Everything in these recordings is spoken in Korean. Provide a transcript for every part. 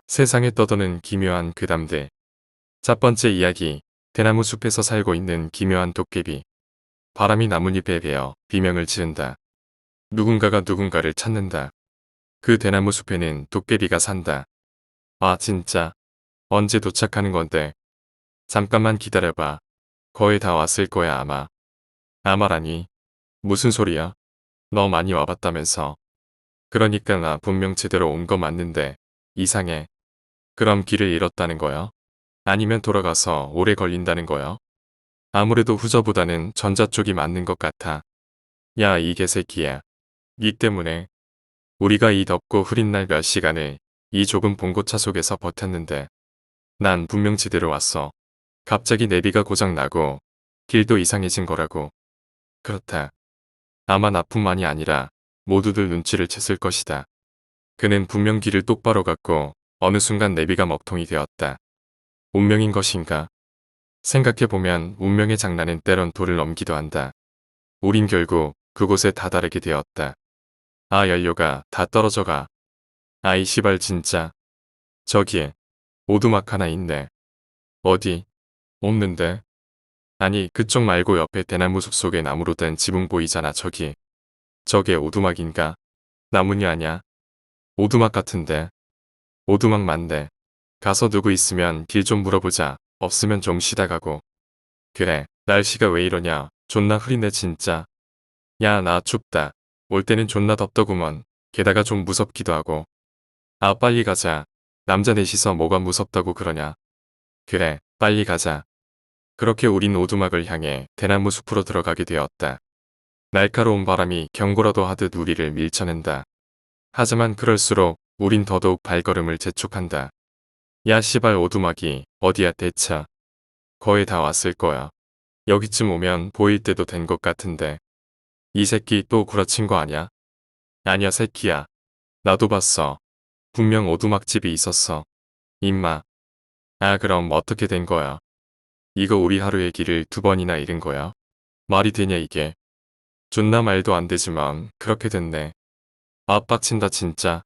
세상에 떠도는 기묘한 괴담들. 첫 번째 이야기. 대나무 숲에서 살고 있는 기묘한 도깨비. 바람이 나뭇잎에 베어 비명을 지른다. 누군가가 누군가를 찾는다. 그 대나무 숲에는 도깨비가 산다. 아 진짜. 언제 도착하는 건데. 잠깐만 기다려봐. 거의 다 왔을 거야 아마. 아마라니. 무슨 소리야? 너 많이 와봤다면서. 그러니까 나 분명 제대로 온 거 맞는데. 이상해. 그럼 길을 잃었다는 거야? 아니면 돌아가서 오래 걸린다는 거야? 아무래도 후저보다는 전자 쪽이 맞는 것 같아. 야, 이 개새끼야. 니 때문에 우리가 이 덥고 흐린 날 몇 시간을 이 좁은 봉고차 속에서 버텼는데 난 분명 지대로 왔어. 갑자기 내비가 고장나고 길도 이상해진 거라고. 그렇다. 아마 나뿐만이 아니라 모두들 눈치를 챘을 것이다. 그는 분명 길을 똑바로 갔고 어느 순간 내비가 먹통이 되었다. 운명인 것인가? 생각해보면 운명의 장난은 때론 도를 넘기도 한다. 우린 결국 그곳에 다다르게 되었다. 아 연료가 다 떨어져가. 아이 시발 진짜. 저기에 오두막 하나 있네. 어디? 없는데. 아니 그쪽 말고 옆에 대나무 숲속에 나무로 된 지붕 보이잖아 저기. 저게 오두막인가? 나뭇잎 아냐? 오두막 같은데. 오두막 맞네. 가서 누구 있으면 길 좀 물어보자. 없으면 좀 쉬다 가고. 그래, 날씨가 왜 이러냐. 존나 흐리네 진짜. 야, 나 춥다. 올 때는 존나 덥더구먼. 게다가 좀 무섭기도 하고. 아, 빨리 가자. 남자 넷이서 뭐가 무섭다고 그러냐. 그래, 빨리 가자. 그렇게 우린 오두막을 향해 대나무 숲으로 들어가게 되었다. 날카로운 바람이 경고라도 하듯 우리를 밀쳐낸다. 하지만 그럴수록 우린 더더욱 발걸음을 재촉한다. 야, 씨발 오두막이 어디야 대차. 거의 다 왔을 거야. 여기쯤 오면 보일 때도 된 것 같은데. 이 새끼 또 구라친 거 아냐? 아니야 새끼야. 나도 봤어. 분명 오두막집이 있었어. 임마. 아 그럼 어떻게 된 거야? 이거 우리 하루의 길을 2번이나 잃은 거야? 말이 되냐 이게. 존나 말도 안 되지만 그렇게 됐네. 아 빡친다 진짜.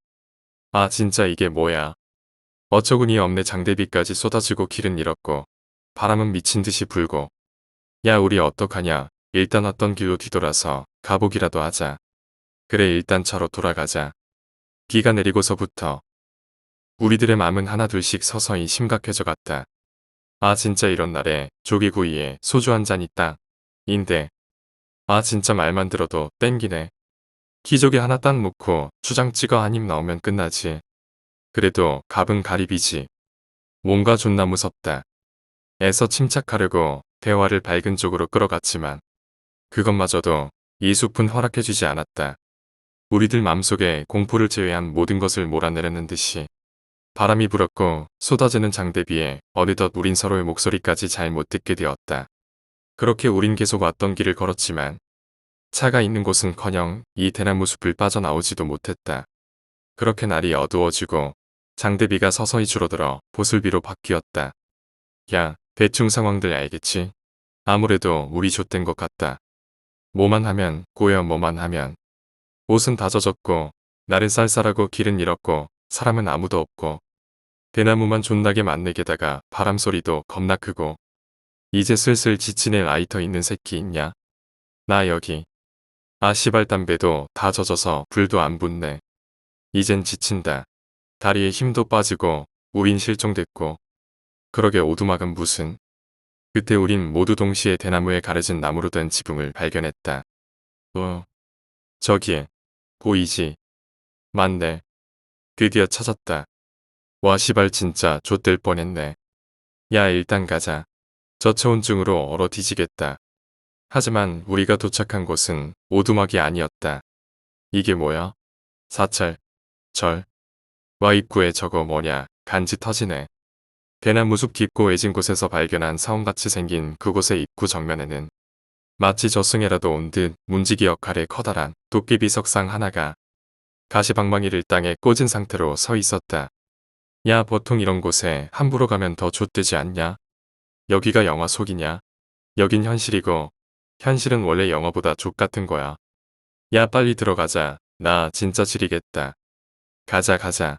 아 진짜 이게 뭐야. 어처구니 없네. 장대비까지 쏟아지고 길은 잃었고 바람은 미친 듯이 불고. 야 우리 어떡하냐. 일단 왔던 길로 뒤돌아서 가보기라도 하자. 그래 일단 차로 돌아가자. 비가 내리고서부터 우리들의 마음은 하나둘씩 서서히 심각해져 갔다. 아 진짜 이런 날에 조개구이에 소주 한 잔 있다. 인데. 아 진짜 말만 들어도 땡기네. 기저귀 하나 딱 묶고 추장 찍어 한 입 넣으면 끝나지. 그래도 갑은 가리비지. 뭔가 존나 무섭다. 애써 침착하려고 대화를 밝은 쪽으로 끌어갔지만 그것마저도 이 숲은 허락해주지 않았다. 우리들 맘속에 공포를 제외한 모든 것을 몰아내려는 듯이 바람이 불었고 쏟아지는 장대비에 어느덧 우린 서로의 목소리까지 잘 못 듣게 되었다. 그렇게 우린 계속 왔던 길을 걸었지만 차가 있는 곳은커녕 이 대나무 숲을 빠져나오지도 못했다. 그렇게 날이 어두워지고 장대비가 서서히 줄어들어 보슬비로 바뀌었다. 야, 대충 상황들 알겠지? 아무래도 우리 좆된 것 같다. 뭐만 하면 꼬여 뭐만 하면. 옷은 다 젖었고 날은 쌀쌀하고 길은 잃었고 사람은 아무도 없고 대나무만 존나게 많네. 게다가 바람소리도 겁나 크고. 이제 슬슬 지친 애 라이터 있는 새끼 있냐? 나 여기. 아 시발 담배도 다 젖어서 불도 안 붙네. 이젠 지친다. 다리에 힘도 빠지고 우린 실종됐고. 그러게 오두막은 무슨. 그때 우린 모두 동시에 대나무에 가려진 나무로 된 지붕을 발견했다. 저기에. 보이지? 맞네. 드디어 찾았다. 와 시발 진짜 좆될 뻔했네. 야 일단 가자. 저체온증으로 얼어 뒤지겠다. 하지만 우리가 도착한 곳은 오두막이 아니었다. 이게 뭐야? 사찰. 절. 와 입구에 저거 뭐냐. 간지 터지네. 대나무 숲 깊고 외진 곳에서 발견한 사원같이 생긴 그곳의 입구 정면에는 마치 저승에라도 온 듯 문지기 역할의 커다란 도깨비 석상 하나가 가시방망이를 땅에 꽂은 상태로 서 있었다. 야 보통 이런 곳에 함부로 가면 더 좆되지 않냐? 여기가 영화 속이냐? 여긴 현실이고 현실은 원래 영화보다 족같은 거야. 야 빨리 들어가자. 나 진짜 지리겠다. 가자 가자.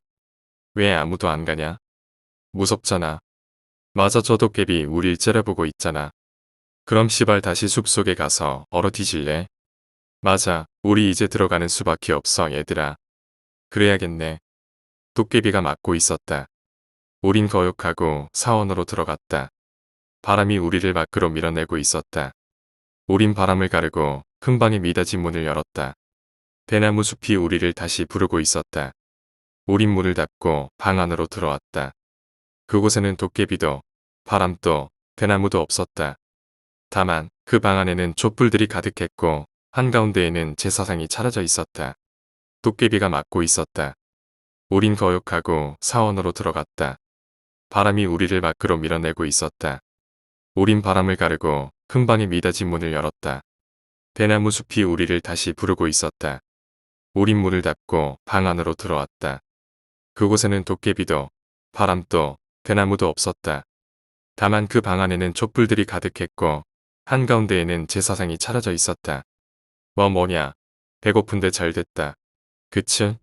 왜 아무도 안 가냐? 무섭잖아. 맞아 저 도깨비 우릴 째려보고 있잖아. 그럼 시발 다시 숲속에 가서 얼어 뒤질래? 맞아. 우리 이제 들어가는 수밖에 없어 얘들아. 그래야겠네. 도깨비가 막고 있었다. 우린 거욕하고 사원으로 들어갔다. 바람이 우리를 밖으로 밀어내고 있었다. 우린 바람을 가르고 금방에 미닫이 문을 열었다. 대나무 숲이 우리를 다시 부르고 있었다. 우린 문을 닫고 방 안으로 들어왔다. 그곳에는 도깨비도 바람도 대나무도 없었다. 다만 그 방 안에는 촛불들이 가득했고 한가운데에는 제사상이 차려져 있었다. 도깨비가 막고 있었다. 우린 거욕하고 사원으로 들어갔다. 바람이 우리를 밖으로 밀어내고 있었다. 우린 바람을 가르고 금방에 미닫이 문을 열었다. 대나무 숲이 우리를 다시 부르고 있었다. 우린 문을 닫고 방 안으로 들어왔다. 그곳에는 도깨비도 바람도 대나무도 없었다. 다만 그 방 안에는 촛불들이 가득했고 한가운데에는 제사상이 차려져 있었다. 뭐냐 배고픈데 잘 됐다. 그치?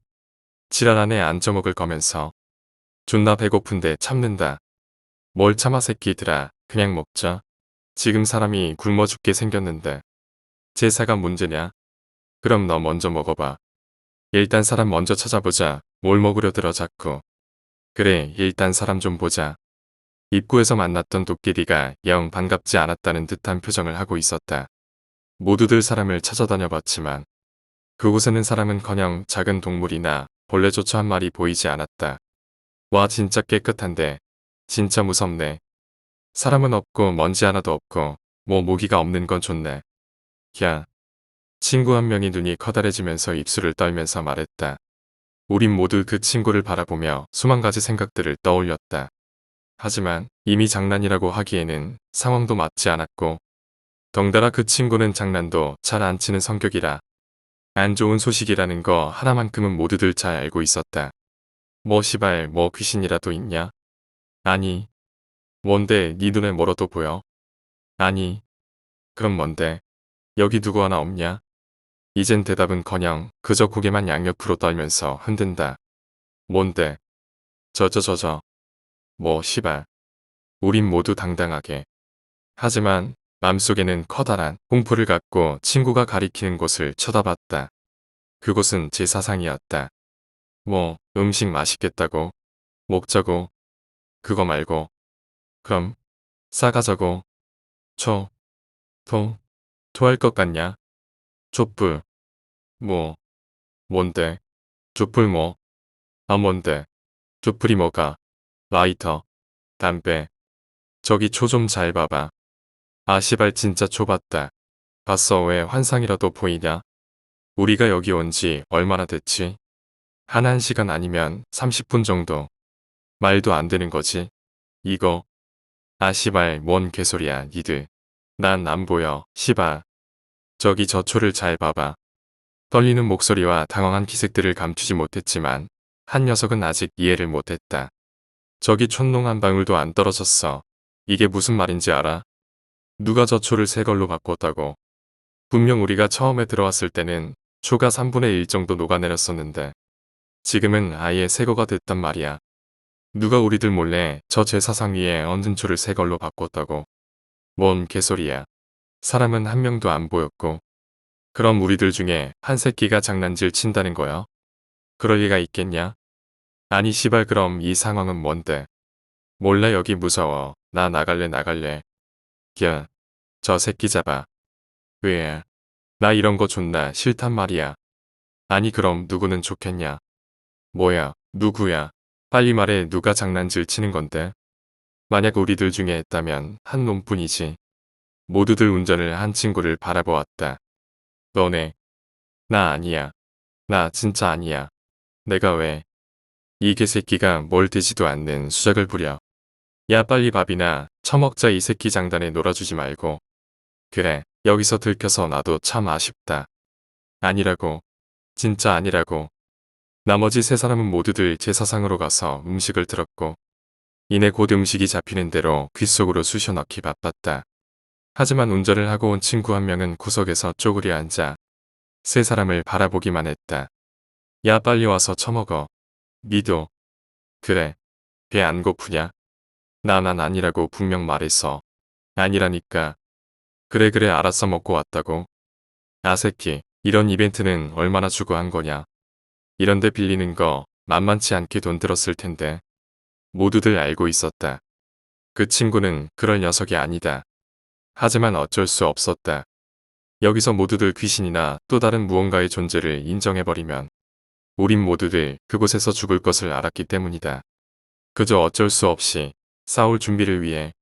지랄 안에 앉아먹을 거면서 존나 배고픈데 참는다. 뭘 참아 새끼들아 그냥 먹자. 지금 사람이 굶어 죽게 생겼는데 제사가 문제냐? 그럼 너 먼저 먹어봐. 일단 사람 먼저 찾아보자. 뭘 먹으려 들어 자꾸. 그래 일단 사람 좀 보자. 입구에서 만났던 도깨비가 영 반갑지 않았다는 듯한 표정을 하고 있었다. 모두들 사람을 찾아다녀봤지만 그곳에는 사람은커녕 작은 동물이나 벌레조차 한 마리 보이지 않았다. 와 진짜 깨끗한데 진짜 무섭네. 사람은 없고 먼지 하나도 없고 뭐 모기가 없는 건 좋네. 야. 친구 한 명이 눈이 커다래지면서 입술을 떨면서 말했다. 우린 모두 그 친구를 바라보며 수만 가지 생각들을 떠올렸다. 하지만 이미 장난이라고 하기에는 상황도 맞지 않았고 덩달아 그 친구는 장난도 잘 안 치는 성격이라 안 좋은 소식이라는 거 하나만큼은 모두들 잘 알고 있었다. 뭐 시발 뭐 귀신이라도 있냐? 아니. 뭔데 네 눈에 멀어도 보여? 아니. 그럼 뭔데? 여기 누구 하나 없냐? 이젠 대답은커녕 그저 고개만 양옆으로 떨면서 흔든다. 뭔데? 저저. 뭐 시발. 우린 모두 당당하게. 하지만 맘속에는 커다란 공포를 갖고 친구가 가리키는 곳을 쳐다봤다. 그곳은 제사상이었다. 뭐 음식 맛있겠다고? 먹자고? 그거 말고. 그럼 싸가자고? 초, 토, 토할 것 같냐? 촛불. 뭐, 뭔데? 촛불 뭐? 아 뭔데? 촛불이 뭐가? 라이터, 담배. 저기 초 좀 잘 봐봐. 아 시발 진짜 초 봤다. 봤어 왜 환상이라도 보이냐? 우리가 여기 온 지 얼마나 됐지? 한 1시간 아니면 30분 정도. 말도 안 되는 거지. 이거. 아 시발 뭔 개소리야 니들. 난 안 보여 시발. 저기 저 초를 잘 봐봐. 떨리는 목소리와 당황한 기색들을 감추지 못했지만 한 녀석은 아직 이해를 못했다. 저기 촛농 한 방울도 안 떨어졌어. 이게 무슨 말인지 알아? 누가 저 초를 새 걸로 바꿨다고. 분명 우리가 처음에 들어왔을 때는 초가 3분의 1 정도 녹아내렸었는데 지금은 아예 새 거가 됐단 말이야. 누가 우리들 몰래 저 제사상 위에 얹은 초를 새 걸로 바꿨다고. 뭔 개소리야. 사람은 한 명도 안 보였고. 그럼 우리들 중에 한 새끼가 장난질 친다는 거야? 그럴 리가 있겠냐? 아니 시발 그럼 이 상황은 뭔데? 몰라 여기 무서워. 나 나갈래. 야, 저 새끼 잡아. 왜? 나 이런 거 존나 싫단 말이야. 아니 그럼 누구는 좋겠냐? 뭐야, 누구야? 빨리 말해 누가 장난질 치는 건데? 만약 우리들 중에 했다면 한 놈뿐이지. 모두들 운전을 한 친구를 바라보았다. 너네. 나 아니야. 나 진짜 아니야. 내가 왜? 이 개새끼가 뭘 되지도 않는 수작을 부려. 야 빨리 밥이나 처먹자 이 새끼 장단에 놀아주지 말고. 그래 여기서 들켜서 나도 참 아쉽다. 아니라고. 진짜 아니라고. 나머지 세 사람은 모두들 제사상으로 가서 음식을 들었고 이내 곧 음식이 잡히는 대로 귓속으로 쑤셔 넣기 바빴다. 하지만 운전을 하고 온 친구 한 명은 구석에서 쪼그려 앉아 세 사람을 바라보기만 했다. 야 빨리 와서 처먹어. 니도. 그래. 배 안 고프냐? 난 아니라고 분명 말했어. 아니라니까. 그래 그래 알았어 먹고 왔다고. 아 새끼. 이런 이벤트는 얼마나 주고 한 거냐. 이런데 빌리는 거 만만치 않게 돈 들었을 텐데. 모두들 알고 있었다. 그 친구는 그럴 녀석이 아니다. 하지만 어쩔 수 없었다. 여기서 모두들 귀신이나 또 다른 무언가의 존재를 인정해버리면 우린 모두들 그곳에서 죽을 것을 알았기 때문이다. 그저 어쩔 수 없이 싸울 준비를 위해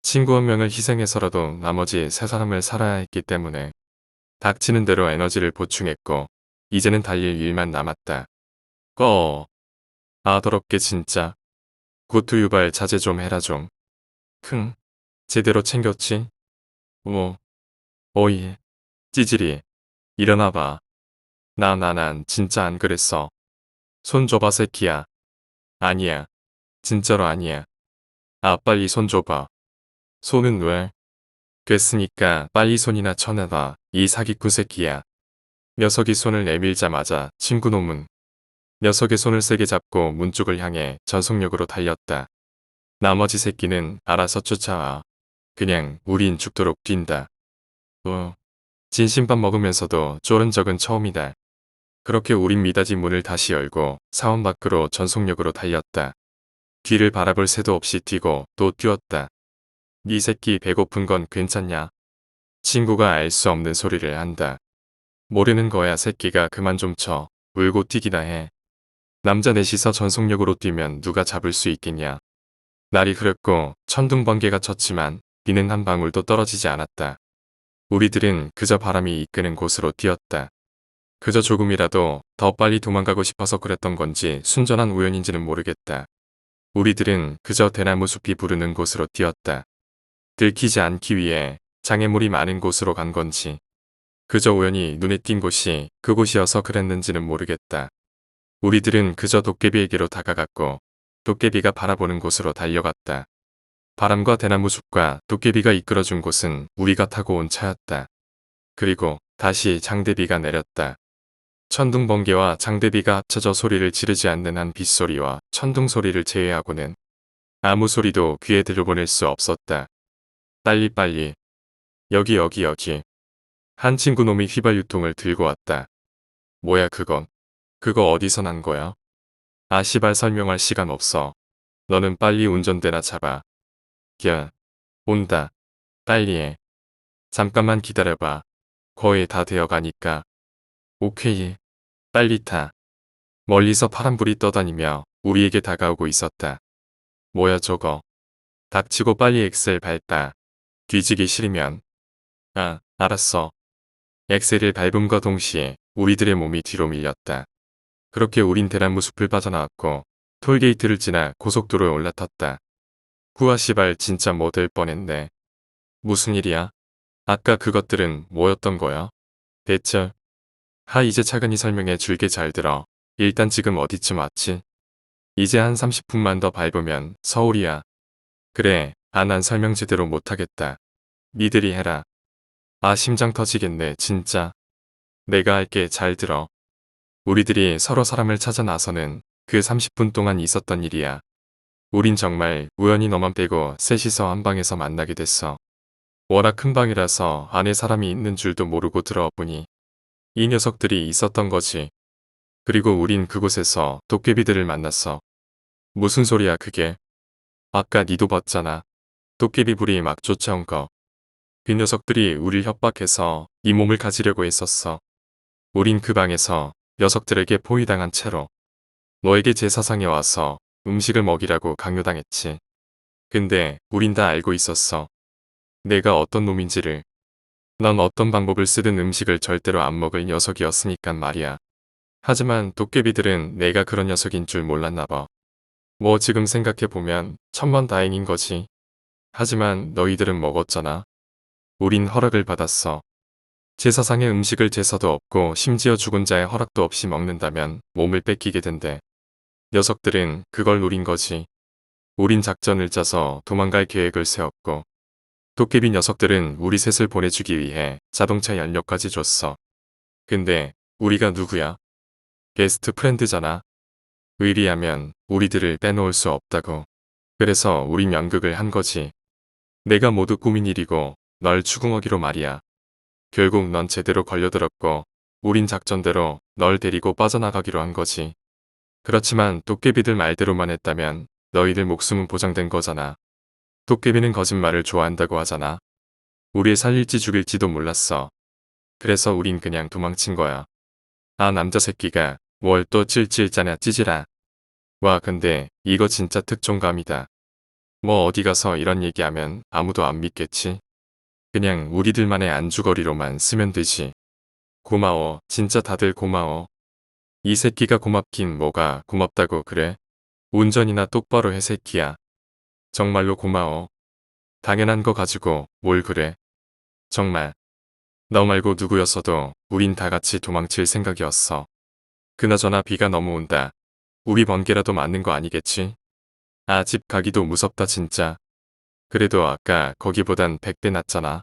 친구 한 명을 희생해서라도 나머지 세 사람을 살아야 했기 때문에 닥치는 대로 에너지를 보충했고 이제는 달릴 일만 남았다. 아 더럽게 진짜. 고투 유발 자제 좀 해라 좀. 제대로 챙겼지? 어이. 찌질이. 일어나봐. 난 진짜 안 그랬어. 손 줘봐 새끼야. 아니야. 진짜로 아니야. 아 빨리 손 줘봐. 손은 왜? 됐으니까 빨리 손이나 쳐내봐. 이 사기꾼 새끼야. 녀석이 손을 내밀자마자 친구놈은 녀석의 손을 세게 잡고 문 쪽을 향해 전속력으로 달렸다. 나머지 새끼는 알아서 쫓아와. 그냥 우린 죽도록 뛴다. 진심밥 먹으면서도 쫄은 적은 처음이다. 그렇게 우린 미닫이 문을 다시 열고 사원 밖으로 전속력으로 달렸다. 뒤를 바라볼 새도 없이 뛰고 또 뛰었다. 네 새끼 배고픈 건 괜찮냐? 친구가 알 수 없는 소리를 한다. 모르는 거야 새끼가 그만 좀 쳐. 울고 뛰기나 해. 남자 넷이서 전속력으로 뛰면 누가 잡을 수 있겠냐. 날이 흐렸고 천둥번개가 쳤지만 비는 한 방울도 떨어지지 않았다. 우리들은 그저 바람이 이끄는 곳으로 뛰었다. 그저 조금이라도 더 빨리 도망가고 싶어서 그랬던 건지 순전한 우연인지는 모르겠다. 우리들은 그저 대나무 숲이 부르는 곳으로 뛰었다. 들키지 않기 위해 장애물이 많은 곳으로 간 건지 그저 우연히 눈에 띈 곳이 그곳이어서 그랬는지는 모르겠다. 우리들은 그저 도깨비에게로 다가갔고 도깨비가 바라보는 곳으로 달려갔다. 바람과 대나무 숲과 도깨비가 이끌어준 곳은 우리가 타고 온 차였다. 그리고 다시 장대비가 내렸다. 천둥번개와 장대비가 합쳐져 소리를 지르지 않는 한 빗소리와 천둥 소리를 제외하고는 아무 소리도 귀에 들여보낼 수 없었다. 빨리. 여기. 한 친구 놈이 휘발유통을 들고 왔다. 뭐야 그건? 그거 어디서 난 거야? 아 시발 설명할 시간 없어. 너는 빨리 운전대나 잡아. 온다. 빨리 해. 잠깐만 기다려봐. 거의 다 되어가니까. 오케이. 빨리 타. 멀리서 파란불이 떠다니며 우리에게 다가오고 있었다. 뭐야 저거. 닥치고 빨리 엑셀 밟다. 뒤지기 싫으면. 아, 알았어. 엑셀을 밟음과 동시에 우리들의 몸이 뒤로 밀렸다. 그렇게 우린 대나무 숲을 빠져나왔고 톨게이트를 지나 고속도로에 올라탔다. 후아 시발 진짜 뭐 될 뻔했네. 무슨 일이야? 아까 그것들은 뭐였던 거야? 대체? 이제 차근히 설명해 줄게 잘 들어. 일단 지금 어디쯤 왔지? 이제 한 30분만 더 밟으면 서울이야. 그래, 난 설명 제대로 못하겠다. 니들이 해라. 심장 터지겠네 진짜. 내가 할게 잘 들어. 우리들이 서로 사람을 찾아 나서는 그 30분 동안 있었던 일이야. 우린 정말 우연히 너만 빼고 셋이서 한 방에서 만나게 됐어. 워낙 큰 방이라서 안에 사람이 있는 줄도 모르고 들어와 보니 이 녀석들이 있었던 거지. 그리고 우린 그곳에서 도깨비들을 만났어. 무슨 소리야 그게. 아까 니도 봤잖아. 도깨비 불이 막 쫓아온 거. 그 녀석들이 우릴 협박해서 이 몸을 가지려고 했었어. 우린 그 방에서 녀석들에게 포위당한 채로 너에게 제사상에 와서 음식을 먹이라고 강요당했지. 근데 우린 다 알고 있었어. 내가 어떤 놈인지를. 넌 어떤 방법을 쓰든 음식을 절대로 안 먹을 녀석이었으니깐 말이야. 하지만 도깨비들은 내가 그런 녀석인 줄 몰랐나 봐. 뭐 지금 생각해보면 천만다행인 거지. 하지만 너희들은 먹었잖아. 우린 허락을 받았어. 제사상의 음식을 제사도 없고 심지어 죽은 자의 허락도 없이 먹는다면 몸을 뺏기게 된대. 녀석들은 그걸 노린 거지. 우린 작전을 짜서 도망갈 계획을 세웠고 도깨비 녀석들은 우리 셋을 보내주기 위해 자동차 연료까지 줬어. 근데 우리가 누구야? 베스트 프렌드잖아. 의리하면 우리들을 빼놓을 수 없다고. 그래서 우린 연극을 한 거지. 내가 모두 꾸민 일이고 널 추궁하기로 말이야. 결국 넌 제대로 걸려들었고 우린 작전대로 널 데리고 빠져나가기로 한 거지. 그렇지만 도깨비들 말대로만 했다면 너희들 목숨은 보장된 거잖아. 도깨비는 거짓말을 좋아한다고 하잖아. 우릴 살릴지 죽일지도 몰랐어. 그래서 우린 그냥 도망친 거야. 아 남자 새끼가 뭘 또 찔찔짜냐 찌질아. 와 근데 이거 진짜 특종감이다. 뭐 어디 가서 이런 얘기하면 아무도 안 믿겠지. 그냥 우리들만의 안주거리로만 쓰면 되지. 고마워. 진짜 다들 고마워. 이 새끼가 고맙긴 뭐가 고맙다고 그래. 운전이나 똑바로 해 새끼야. 정말로 고마워. 당연한 거 가지고 뭘 그래. 정말. 너 말고 누구였어도 우린 다 같이 도망칠 생각이었어. 그나저나 비가 너무 온다. 우리 번개라도 맞는 거 아니겠지? 아, 집 가기도 무섭다 진짜. 그래도 아까 거기보단 100배 낫잖아.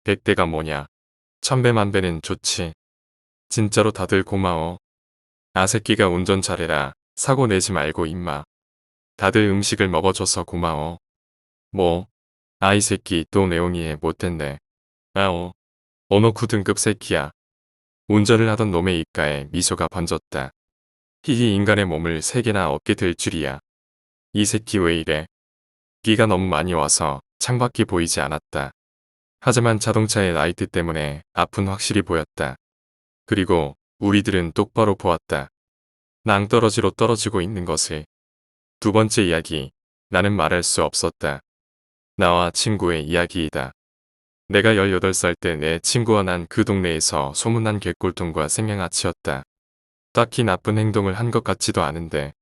100대가 뭐냐. 1000배 만배는 좋지. 진짜로 다들 고마워. 아 새끼가 운전 잘해라. 사고 내지 말고 임마. 다들 음식을 먹어줘서 고마워. 뭐? 아이 새끼 또 내용이 못했네. 아오. 오노쿠 등급 새끼야. 운전을 하던 놈의 입가에 미소가 번졌다. 히히 인간의 몸을 3개나 얻게 될 줄이야. 이 새끼 왜 이래? 비가 너무 많이 와서 창밖이 보이지 않았다. 하지만 자동차의 라이트 때문에 앞은 확실히 보였다. 그리고 우리들은 똑바로 보았다. 낭떠러지로 떨어지고 있는 것을. 두 번째 이야기. 나는 말할 수 없었다. 나와 친구의 이야기이다. 내가 18살 때 내 친구와 난 그 동네에서 소문난 개꿀통과 생양아치였다. 딱히 나쁜 행동을 한 것 같지도 않은데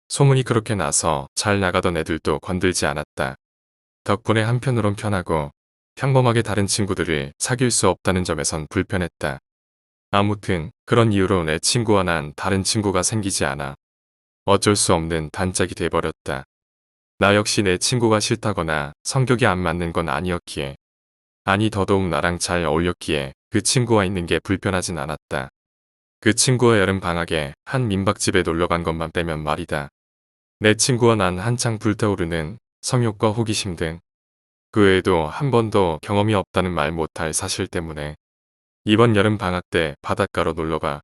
소문이 그렇게 나서 잘 나가던 애들도 건들지 않았다. 덕분에 한편으론 편하고 평범하게 다른 친구들을 사귈 수 없다는 점에선 불편했다. 아무튼 그런 이유로 내 친구와 난 다른 친구가 생기지 않아 어쩔 수 없는 단짝이 돼버렸다. 나 역시 내 친구가 싫다거나 성격이 안 맞는 건 아니었기에 아니 더더욱 나랑 잘 어울렸기에 그 친구와 있는 게 불편하진 않았다. 그 친구와 여름방학에 한 민박집에 놀러간 것만 빼면 말이다. 내 친구와 난 한창 불타오르는 성욕과 호기심 등 그 외에도 한 번도 경험이 없다는 말 못할 사실 때문에 이번 여름방학 때 바닷가로 놀러가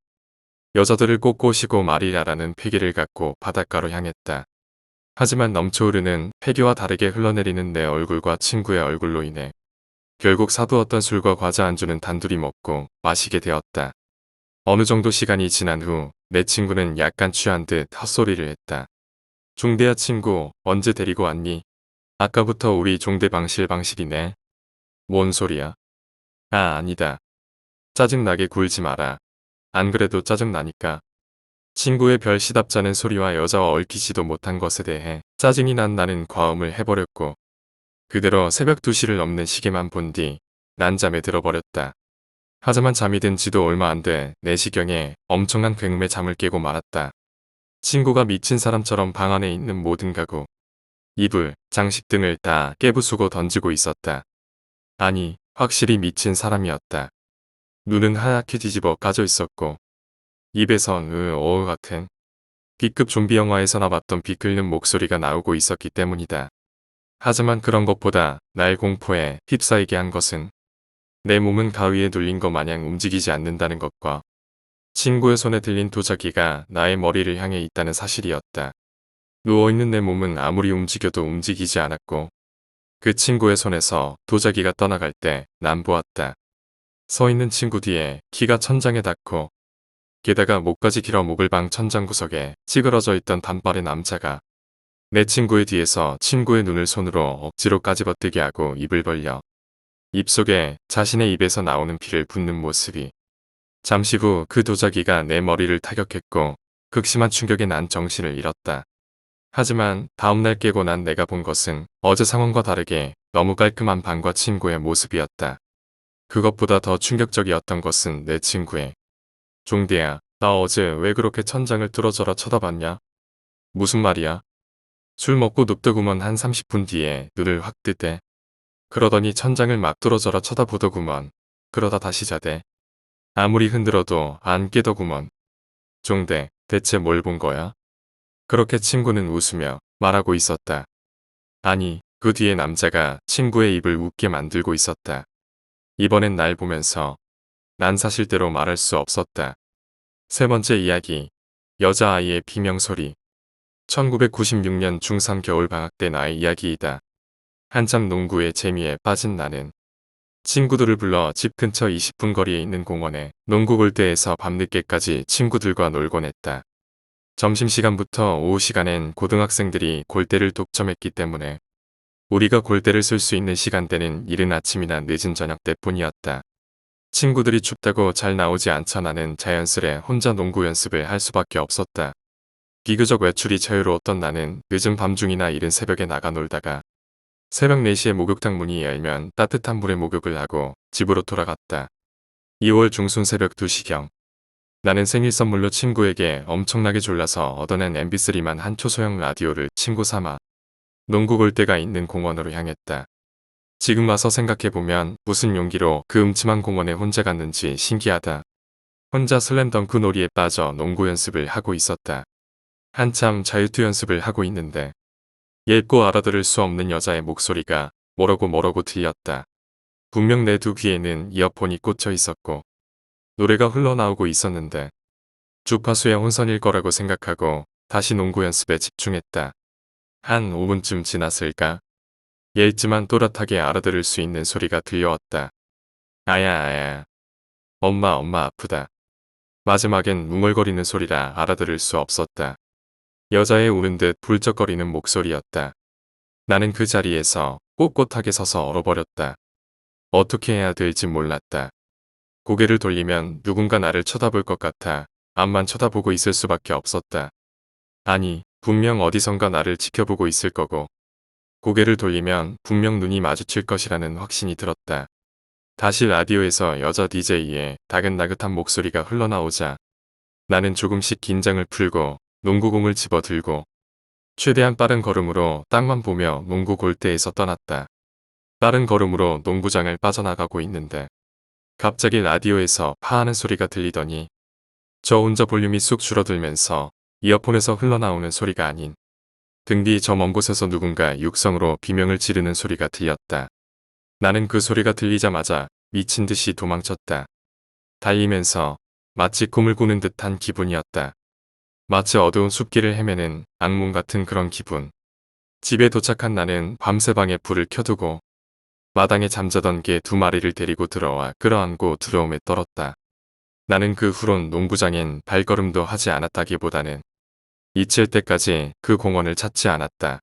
여자들을 꼭 꼬시고 말이라라는 패기를 갖고 바닷가로 향했다. 하지만 넘쳐흐르는 패기와 다르게 흘러내리는 내 얼굴과 친구의 얼굴로 인해 결국 사두었던 술과 과자 안주는 단둘이 먹고 마시게 되었다. 어느 정도 시간이 지난 후 내 친구는 약간 취한 듯 헛소리를 했다. 종대야 친구 언제 데리고 왔니? 아까부터 우리 종대 방실방실이네. 뭔 소리야? 아 아니다. 짜증나게 굴지 마라. 안 그래도 짜증나니까. 친구의 별 시답잖은 소리와 여자와 얽히지도 못한 것에 대해 짜증이 난 나는 과음을 해버렸고 그대로 새벽 2시를 넘는 시계만 본 뒤 난 잠에 들어버렸다. 하지만 잠이 든 지도 얼마 안 돼 4시경에 엄청난 굉음에 잠을 깨고 말았다. 친구가 미친 사람처럼 방 안에 있는 모든 가구, 이불, 장식 등을 다 깨부수고 던지고 있었다. 아니, 확실히 미친 사람이었다. 눈은 하얗게 뒤집어 까져 있었고 입에선 어우 같은 B급 좀비 영화에서나 봤던 비 끓는 목소리가 나오고 있었기 때문이다. 하지만 그런 것보다 날 공포에 휩싸이게 한 것은 내 몸은 가위에 눌린 것 마냥 움직이지 않는다는 것과 친구의 손에 들린 도자기가 나의 머리를 향해 있다는 사실이었다. 누워있는 내 몸은 아무리 움직여도 움직이지 않았고 그 친구의 손에서 도자기가 떠나갈 때 난 보았다. 서 있는 친구 뒤에 키가 천장에 닿고 게다가 목까지 길어 목을방 천장 구석에 찌그러져 있던 단발의 남자가 내 친구의 뒤에서 친구의 눈을 손으로 억지로 까집어뜨게 하고 입을 벌려 입속에 자신의 입에서 나오는 피를 붓는 모습이 잠시 후 그 도자기가 내 머리를 타격했고 극심한 충격에 난 정신을 잃었다. 하지만 다음날 깨고 난 내가 본 것은 어제 상황과 다르게 너무 깔끔한 방과 친구의 모습이었다. 그것보다 더 충격적이었던 것은 내 친구의 종대야, 나 어제 왜 그렇게 천장을 뚫어져라 쳐다봤냐? 무슨 말이야? 술 먹고 눕더구먼 한 30분 뒤에 눈을 확 뜨대. 그러더니 천장을 막 뚫어져라 쳐다보더구먼. 그러다 다시 자대. 아무리 흔들어도 안 깨더구먼. 종대, 대체 뭘 본 거야? 그렇게 친구는 웃으며 말하고 있었다. 아니, 그 뒤에 남자가 친구의 입을 웃게 만들고 있었다. 이번엔 날 보면서 난 사실대로 말할 수 없었다. 세 번째 이야기. 여자아이의 비명소리. 1996년 중3 겨울방학 때 나의 이야기이다. 한참 농구의 재미에 빠진 나는 친구들을 불러 집 근처 20분 거리에 있는 공원에 농구 골대에서 밤늦게까지 친구들과 놀곤 했다. 점심시간부터 오후 시간엔 고등학생들이 골대를 독점했기 때문에 우리가 골대를 쓸 수 있는 시간대는 이른 아침이나 늦은 저녁 때뿐이었다. 친구들이 춥다고 잘 나오지 않자 나는 자연스레 혼자 농구 연습을 할 수밖에 없었다. 비교적 외출이 자유로웠던 나는 늦은 밤중이나 이른 새벽에 나가 놀다가 새벽 4시에 목욕탕 문이 열면 따뜻한 물에 목욕을 하고 집으로 돌아갔다. 2월 중순 새벽 2시경. 나는 생일 선물로 친구에게 엄청나게 졸라서 얻어낸 mp3만 한 초소형 라디오를 친구 삼아 농구 골대가 있는 공원으로 향했다. 지금 와서 생각해보면 무슨 용기로 그 음침한 공원에 혼자 갔는지 신기하다. 혼자 슬램덩크 놀이에 빠져 농구 연습을 하고 있었다. 한참 자유투 연습을 하고 있는데 얇고 알아들을 수 없는 여자의 목소리가 뭐라고 들렸다. 분명 내 두 귀에는 이어폰이 꽂혀 있었고 노래가 흘러나오고 있었는데 주파수의 혼선일 거라고 생각하고 다시 농구 연습에 집중했다. 한 5분쯤 지났을까? 얇지만 또렷하게 알아들을 수 있는 소리가 들려왔다. 아야. 엄마 아프다. 마지막엔 웅얼거리는 소리라 알아들을 수 없었다. 여자의 우는 듯 불쩍거리는 목소리였다. 나는 그 자리에서 꼿꼿하게 서서 얼어버렸다. 어떻게 해야 될지 몰랐다. 고개를 돌리면 누군가 나를 쳐다볼 것 같아 앞만 쳐다보고 있을 수밖에 없었다. 아니, 분명 어디선가 나를 지켜보고 있을 거고 고개를 돌리면 분명 눈이 마주칠 것이라는 확신이 들었다. 다시 라디오에서 여자 DJ의 다긋다긋한 목소리가 흘러나오자 나는 조금씩 긴장을 풀고 농구공을 집어들고 최대한 빠른 걸음으로 땅만 보며 농구 골대에서 떠났다. 빠른 걸음으로 농구장을 빠져나가고 있는데 갑자기 라디오에서 파하는 소리가 들리더니 저 혼자 볼륨이 쑥 줄어들면서 이어폰에서 흘러나오는 소리가 아닌 등 뒤 저 먼 곳에서 누군가 육성으로 비명을 지르는 소리가 들렸다. 나는 그 소리가 들리자마자 미친 듯이 도망쳤다. 달리면서 마치 꿈을 꾸는 듯한 기분이었다. 마치 어두운 숲길을 헤매는 악몽 같은 그런 기분. 집에 도착한 나는 밤새 방에 불을 켜두고 마당에 잠자던 개 2마리를 데리고 들어와 끌어안고 두려움에 떨었다. 나는 그 후론 농구장엔 발걸음도 하지 않았다기보다는 잊힐 때까지 그 공원을 찾지 않았다.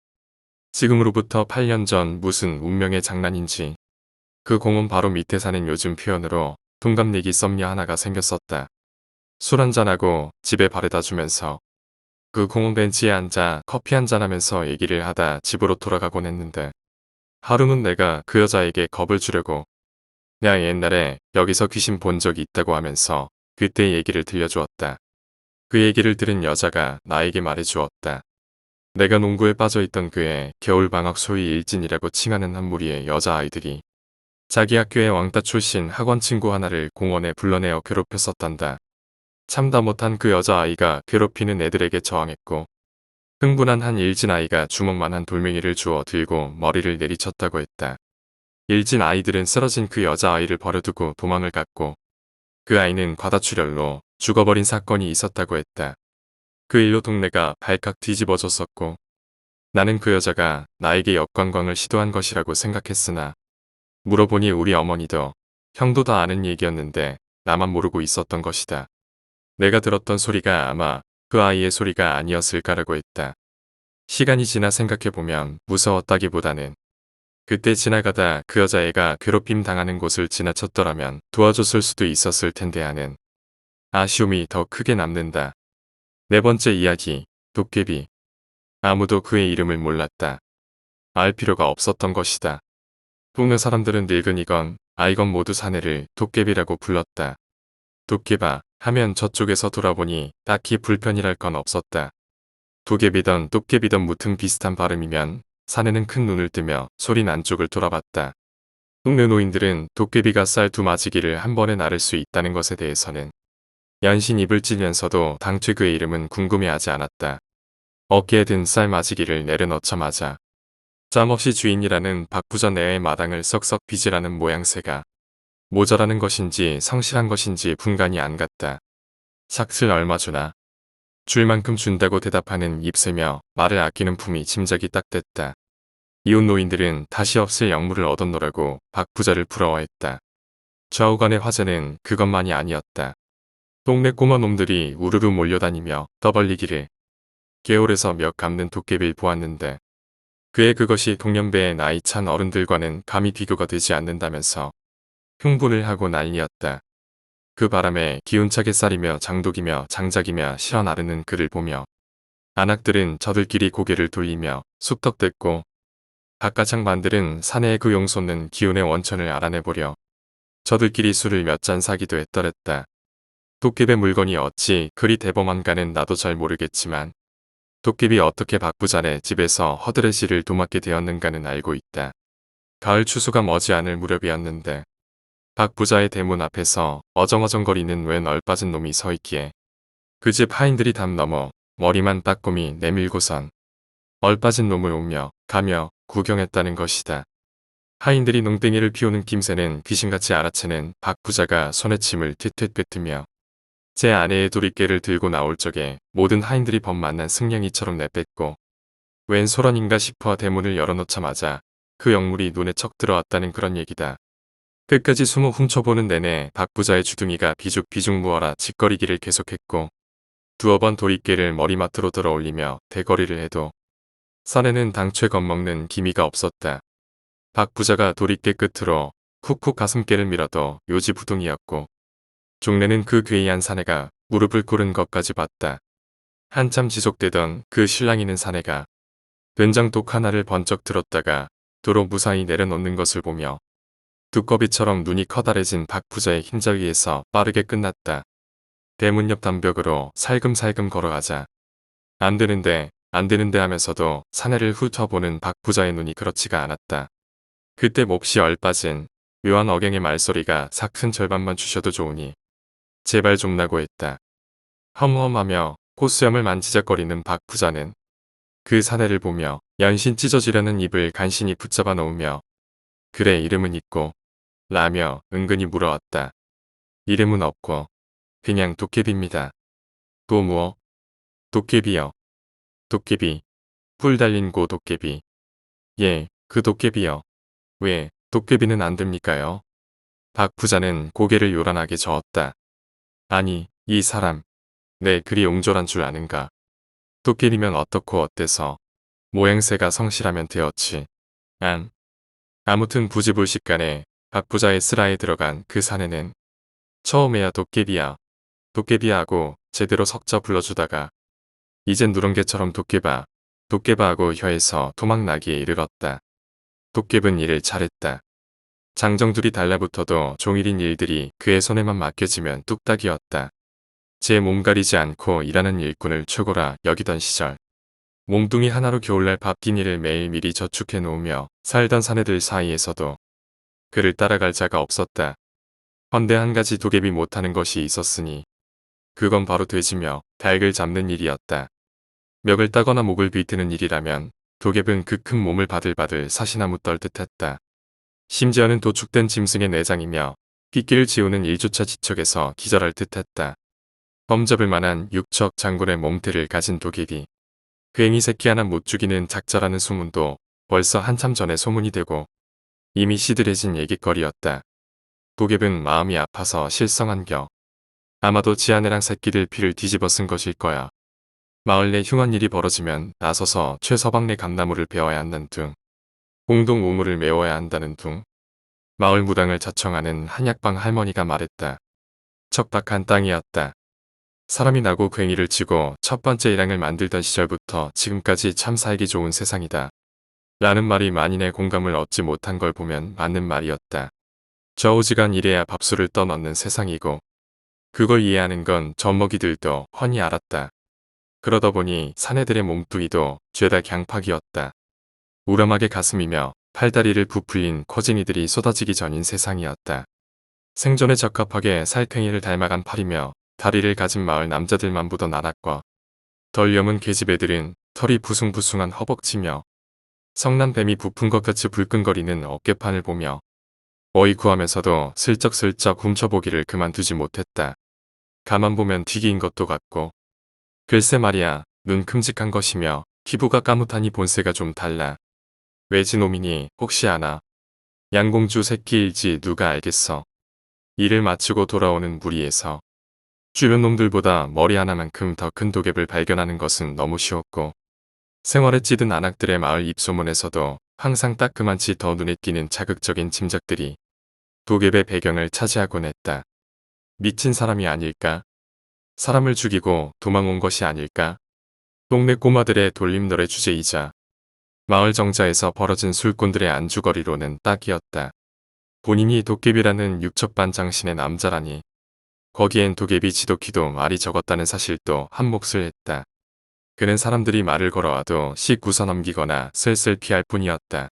지금으로부터 8년 전 무슨 운명의 장난인지 그 공원 바로 밑에 사는 요즘 표현으로 동갑내기 썸녀 하나가 생겼었다. 술 한잔하고 집에 바래다 주면서 그 공원 벤치에 앉아 커피 한잔하면서 얘기를 하다 집으로 돌아가곤 했는데 하루는 내가 그 여자에게 겁을 주려고 야 옛날에 여기서 귀신 본 적이 있다고 하면서 그때 얘기를 들려주었다. 그 얘기를 들은 여자가 나에게 말해주었다. 내가 농구에 빠져있던 그의 겨울방학 소위 일진이라고 칭하는 한 무리의 여자아이들이 자기 학교의 왕따 출신 학원 친구 하나를 공원에 불러내어 괴롭혔었단다. 참다 못한 그 여자아이가 괴롭히는 애들에게 저항했고 흥분한 한 일진 아이가 주먹만한 돌멩이를 주워 들고 머리를 내리쳤다고 했다. 일진 아이들은 쓰러진 그 여자아이를 버려두고 도망을 갔고 그 아이는 과다출혈로 죽어버린 사건이 있었다고 했다. 그 일로 동네가 발칵 뒤집어졌었고 나는 그 여자가 나에게 역관광을 시도한 것이라고 생각했으나 물어보니 우리 어머니도 형도 다 아는 얘기였는데 나만 모르고 있었던 것이다. 내가 들었던 소리가 아마 그 아이의 소리가 아니었을까라고 했다. 시간이 지나 생각해보면 무서웠다기보다는 그때 지나가다 그 여자애가 괴롭힘 당하는 곳을 지나쳤더라면 도와줬을 수도 있었을 텐데 하는 아쉬움이 더 크게 남는다. 네 번째 이야기, 도깨비. 아무도 그의 이름을 몰랐다. 알 필요가 없었던 것이다. 동네 사람들은 늙은이건 아이건 모두 사내를 도깨비라고 불렀다. 도깨바 하면 저쪽에서 돌아보니 딱히 불편이랄 건 없었다. 도깨비던 똑깨비던 무튼 비슷한 발음이면 사내는 큰 눈을 뜨며 소린 안쪽을 돌아봤다. 동네 노인들은 도깨비가 쌀 2마지기를 한 번에 나를 수 있다는 것에 대해서는 연신 입을 찌면서도 당최 그의 이름은 궁금해하지 않았다. 어깨에 든 쌀맞이기를 내려놓자마자 짬없이 주인이라는 박부자 내의 마당을 썩썩 빚으라는 모양새가 모자라는 것인지 성실한 것인지 분간이 안 갔다. 삭슬 얼마 주나? 줄 만큼 준다고 대답하는 입새며 말을 아끼는 품이 짐작이 딱 됐다. 이웃 노인들은 다시 없을 영물을 얻었노라고 박부자를 부러워했다. 좌우간의 화제는 그것만이 아니었다. 동네 꼬마 놈들이 우르르 몰려다니며 떠벌리기를 개울에서 몇 감는 도깨비를 보았는데 그의 그것이 동년배의 나이 찬 어른들과는 감히 비교가 되지 않는다면서 흉분을 하고 난리였다. 그 바람에 기운차게 쌀이며 장독이며 장작이며 실어 나르는 그를 보며 안악들은 저들끼리 고개를 돌리며 쑥덕댔고 박가창반들은 사내의 그 용솟는 기운의 원천을 알아내보려 저들끼리 술을 몇 잔 사기도 했더랬다. 도깨비 물건이 어찌 그리 대범한가는 나도 잘 모르겠지만 도깨비 어떻게 박부자네 집에서 허드렛일을 도맡게 되었는가는 알고 있다. 가을 추수가 머지않을 무렵이었는데 박부자의 대문 앞에서 어정어정거리는 웬 얼빠진 놈이 서 있기에 그 집 하인들이 담 넘어 머리만 따꼼히 내밀고선 얼빠진 놈을 오며 가며 구경했다는 것이다. 하인들이 농땡이를 피우는 김새는 귀신같이 알아채는 박부자가 손에 침을 텟텟 뱉으며 제 아내의 도리깨를 들고 나올 적에 모든 하인들이 범만난 승냥이처럼 내뱉고 웬 소란인가 싶어 대문을 열어놓자마자 그 영물이 눈에 척 들어왔다는 그런 얘기다. 끝까지 숨어 훔쳐보는 내내 박부자의 주둥이가 비죽비죽 무어라 짓거리기를 계속했고 두어 번 도리깨를 머리맡으로 들어 올리며 대거리를 해도 산에는 당최 겁먹는 기미가 없었다. 박부자가 도리깨 끝으로 쿡쿡 가슴깨를 밀어도 요지부동이었고 종래는 그 괴이한 사내가 무릎을 꿇은 것까지 봤다. 한참 지속되던 그 실랑이는 사내가 된장독 하나를 번쩍 들었다가 도로 무사히 내려놓는 것을 보며 두꺼비처럼 눈이 커다래진 박부자의 흰자위에서 빠르게 끝났다. 대문 옆 담벽으로 살금살금 걸어가자 안 되는데 하면서도 사내를 훑어보는 박부자의 눈이 그렇지가 않았다. 그때 몹시 얼빠진 묘한 억양의 말소리가 삭힌 절반만 주셔도 좋으니 제발 좀 나고 했다. 험험하며 코수염을 만지작거리는 박부자는 그 사내를 보며 연신 찢어지려는 입을 간신히 붙잡아 놓으며 그래 이름은 있고 라며 은근히 물어왔다. 이름은 없고 그냥 도깨비입니다. 또 무어? 도깨비요. 도깨비. 뿔 달린 고 도깨비. 예, 그 도깨비요. 왜 도깨비는 안 됩니까요? 박부자는 고개를 요란하게 저었다. 아니, 이 사람. 내 그리 옹졸한 줄 아는가. 도깨비면 어떻고 어때서. 모양새가 성실하면 되었지. 아무튼 부지불식간에 박부자의 슬하에 들어간 그 사내는 처음에야 도깨비야. 도깨비야 하고 제대로 석자 불러주다가 이젠 누렁개처럼 도깨바 하고 혀에서 토막나기에 이르렀다. 도깨비는 일을 잘했다. 장정들이 달라붙어도 종일인 일들이 그의 손에만 맡겨지면 뚝딱이었다. 제 몸 가리지 않고 일하는 일꾼을 최고라 여기던 시절. 몸뚱이 하나로 겨울날 밥기니를 매일 미리 저축해 놓으며 살던 사내들 사이에서도 그를 따라갈 자가 없었다. 헌데 한 가지 도깨비 못하는 것이 있었으니 그건 바로 돼지며 닭을 잡는 일이었다. 멱을 따거나 목을 비트는 일이라면 도깨비는 그 큰 몸을 바들바들 사시나무 떨듯했다. 심지어는 도축된 짐승의 내장이며 핏기를 지우는 일조차 지척에서 기절할 듯했다. 범잡을 만한 육척 장군의 몸태를 가진 도깨비. 괜히 새끼 하나 못 죽이는 작자라는 소문도 벌써 한참 전에 소문이 되고 이미 시들해진 얘깃거리였다. 도깨비는 마음이 아파서 실성한겨. 아마도 지 아내랑 새끼들 피를 뒤집어 쓴 것일 거야. 마을 내 흉한 일이 벌어지면 나서서 최서방네 감나무를 베어야 한다는 둥. 공동 우물을 메워야 한다는 둥. 마을 무당을 자청하는 한약방 할머니가 말했다. 척박한 땅이었다. 사람이 나고 괭이를 쥐고 첫 번째 일항을 만들던 시절부터 지금까지 참 살기 좋은 세상이다. 라는 말이 만인의 공감을 얻지 못한 걸 보면 맞는 말이었다. 저우지간 이래야 밥술을 떠넣는 세상이고 그걸 이해하는 건 젖먹이들도 훤히 알았다. 그러다 보니 사내들의 몸뚱이도 죄다 갱팍이었다. 우람하게 가슴이며 팔다리를 부풀린 코쟁이들이 쏟아지기 전인 세상이었다. 생존에 적합하게 살쾡이를 닮아간 팔이며 다리를 가진 마을 남자들만 보던 안악과 덜 염은 계집 애들은 털이 부숭부숭한 허벅지며 성난 뱀이 부푼 것 같이 불끈거리는 어깨판을 보며 어이구 하면서도 슬쩍슬쩍 훔쳐보기를 그만두지 못했다. 가만 보면 튀긴 것도 같고 글쎄 말이야 눈 큼직한 것이며 피부가 까뭇하니 본새가 좀 달라. 외지놈이니 혹시 아나? 양공주 새끼일지 누가 알겠어. 일을 마치고 돌아오는 무리에서 주변 놈들보다 머리 하나만큼 더 큰 도갭을 발견하는 것은 너무 쉬웠고 생활에 찌든 안악들의 마을 입소문에서도 항상 따끔한치 더 눈에 띄는 자극적인 짐작들이 도갭의 배경을 차지하곤 했다. 미친 사람이 아닐까? 사람을 죽이고 도망온 것이 아닐까? 동네 꼬마들의 돌림노래 주제이자 마을 정자에서 벌어진 술꾼들의 안주거리로는 딱이었다. 본인이 도깨비라는 육첩반장신의 남자라니 거기엔 도깨비 지도키도 말이 적었다는 사실도 한몫을 했다. 그는 사람들이 말을 걸어와도 씩 웃어넘기거나 슬슬 피할 뿐이었다.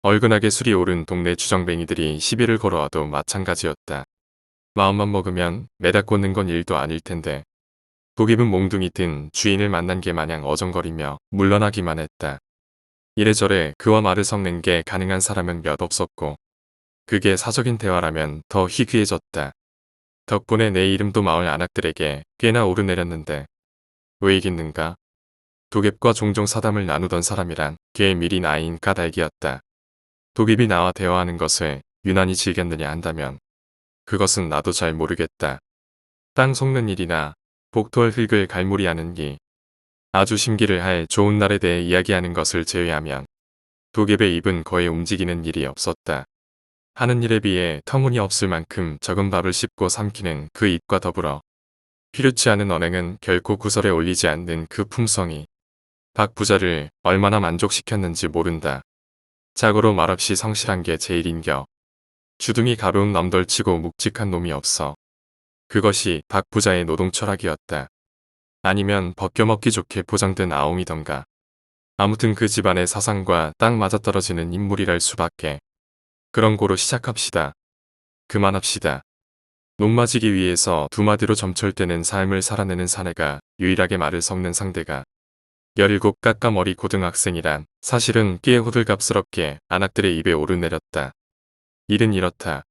얼근하게 술이 오른 동네 주정뱅이들이 시비를 걸어와도 마찬가지였다. 마음만 먹으면 매다 꽂는 건 일도 아닐 텐데 도깨비는 몽둥이 든 주인을 만난 게 마냥 어정거리며 물러나기만 했다. 이래저래 그와 말을 섞는 게 가능한 사람은 몇 없었고 그게 사적인 대화라면 더 희귀해졌다. 덕분에 내 이름도 마을 안악들에게 꽤나 오르내렸는데 왜 이겠는가? 도깨비과 종종 사담을 나누던 사람이란 걔 미리 나인 까닭이었다. 도깨비 나와 대화하는 것을 유난히 즐겼느냐 한다면 그것은 나도 잘 모르겠다. 땅 속는 일이나 복토할 흙을 갈무리하는 일, 아주 심기를 할 좋은 날에 대해 이야기하는 것을 제외하면 도깨비의 입은 거의 움직이는 일이 없었다. 하는 일에 비해 터무니없을 만큼 적은 밥을 씹고 삼키는 그 입과 더불어 필요치 않은 언행은 결코 구설에 올리지 않는 그 품성이 박 부자를 얼마나 만족시켰는지 모른다. 자고로 말없이 성실한 게 제일인겨. 주둥이 가벼운 놈덜치고 묵직한 놈이 없어. 그것이 박 부자의 노동 철학이었다. 아니면 벗겨먹기 좋게 포장된 아웅이던가. 아무튼 그 집안의 사상과 딱 맞아떨어지는 인물이랄 수밖에. 그런 고로 시작합시다. 그만합시다. 논맞이기 위해서 두 마디로 점철되는 삶을 살아내는 사내가 유일하게 말을 섞는 상대가 17 까까머리 고등학생이란 사실은 꽤 호들갑스럽게 안악들의 입에 오르내렸다. 일은 이렇다.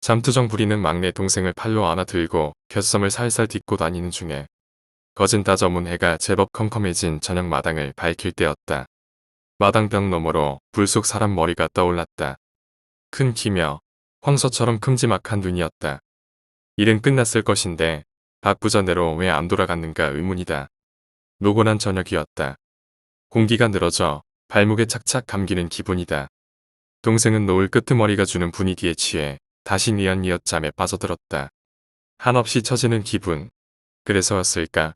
잠투정 부리는 막내 동생을 팔로 안아 들고 곁섬을 살살 딛고 다니는 중에 거진 다 저문 해가 제법 컴컴해진 저녁 마당을 밝힐 때였다. 마당벽 너머로 불쑥 사람 머리가 떠올랐다. 큰 키며 황소처럼 큼지막한 눈이었다. 일은 끝났을 것인데 박 부자네로 왜 안 돌아갔는가 의문이다. 노곤한 저녁이었다. 공기가 늘어져 발목에 착착 감기는 기분이다. 동생은 노을 끄트머리가 주는 분위기에 취해 다시 니엇니엇 잠에 빠져들었다. 한없이 처지는 기분. 그래서였을까?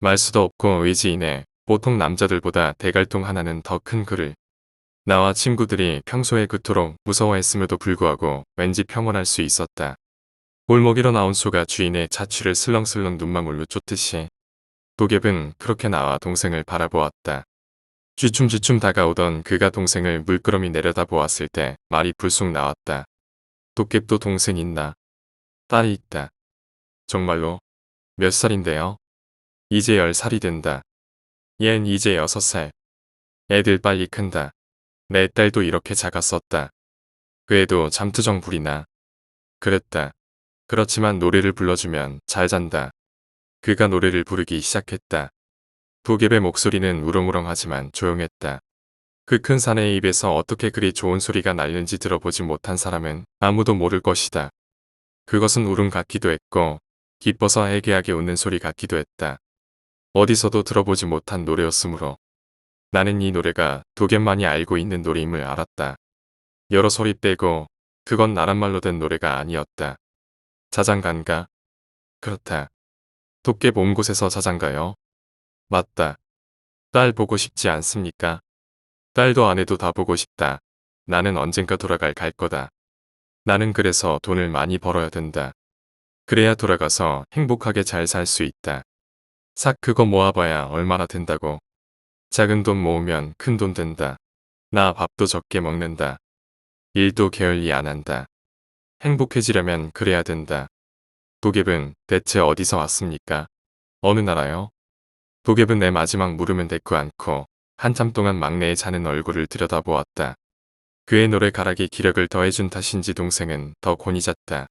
말수도 없고 의지인해 보통 남자들보다 대갈통 하나는 더 큰 그를 나와 친구들이 평소에 그토록 무서워했음에도 불구하고 왠지 평온할 수 있었다. 골목이로 나온 소가 주인의 자취를 슬렁슬렁 눈망울로 쫓듯이 도깨비는 그렇게 나와 동생을 바라보았다. 쥐춤쥐춤 다가오던 그가 동생을 물끄러미 내려다보았을 때 말이 불쑥 나왔다. 도깨비도 동생 있나? 딸이 있다. 정말로? 몇 살인데요? 이제 10살이 된다. 얜 이제 6살. 애들 빨리 큰다. 내 딸도 이렇게 작았었다. 그 애도 잠투정 부리나. 그랬다. 그렇지만 노래를 불러주면 잘 잔다. 그가 노래를 부르기 시작했다. 도깨비의 목소리는 우렁우렁하지만 조용했다. 그 큰 사내의 입에서 어떻게 그리 좋은 소리가 날는지 들어보지 못한 사람은 아무도 모를 것이다. 그것은 울음 같기도 했고 기뻐서 해괴하게 웃는 소리 같기도 했다. 어디서도 들어보지 못한 노래였으므로 나는 이 노래가 도깨비만이 알고 있는 노래임을 알았다. 여러 소리 빼고 그건 나란 말로 된 노래가 아니었다. 자장가인가? 그렇다. 도깨비 온 곳에서 자장가요? 맞다. 딸 보고 싶지 않습니까? 딸도 아내도 다 보고 싶다. 나는 언젠가 갈 거다. 나는 그래서 돈을 많이 벌어야 된다. 그래야 돌아가서 행복하게 잘 살 수 있다. 싹 그거 모아봐야 얼마나 된다고. 작은 돈 모으면 큰 돈 된다. 나 밥도 적게 먹는다. 일도 게을리 안 한다. 행복해지려면 그래야 된다. 도깨비는 대체 어디서 왔습니까? 어느 나라요? 도geb은 내 마지막 물음은 대꾸 않고 한참 동안 막내의 자는 얼굴을 들여다보았다. 그의 노래가락이 기력을 더해준 탓인지 동생은 더 곤히 잤다.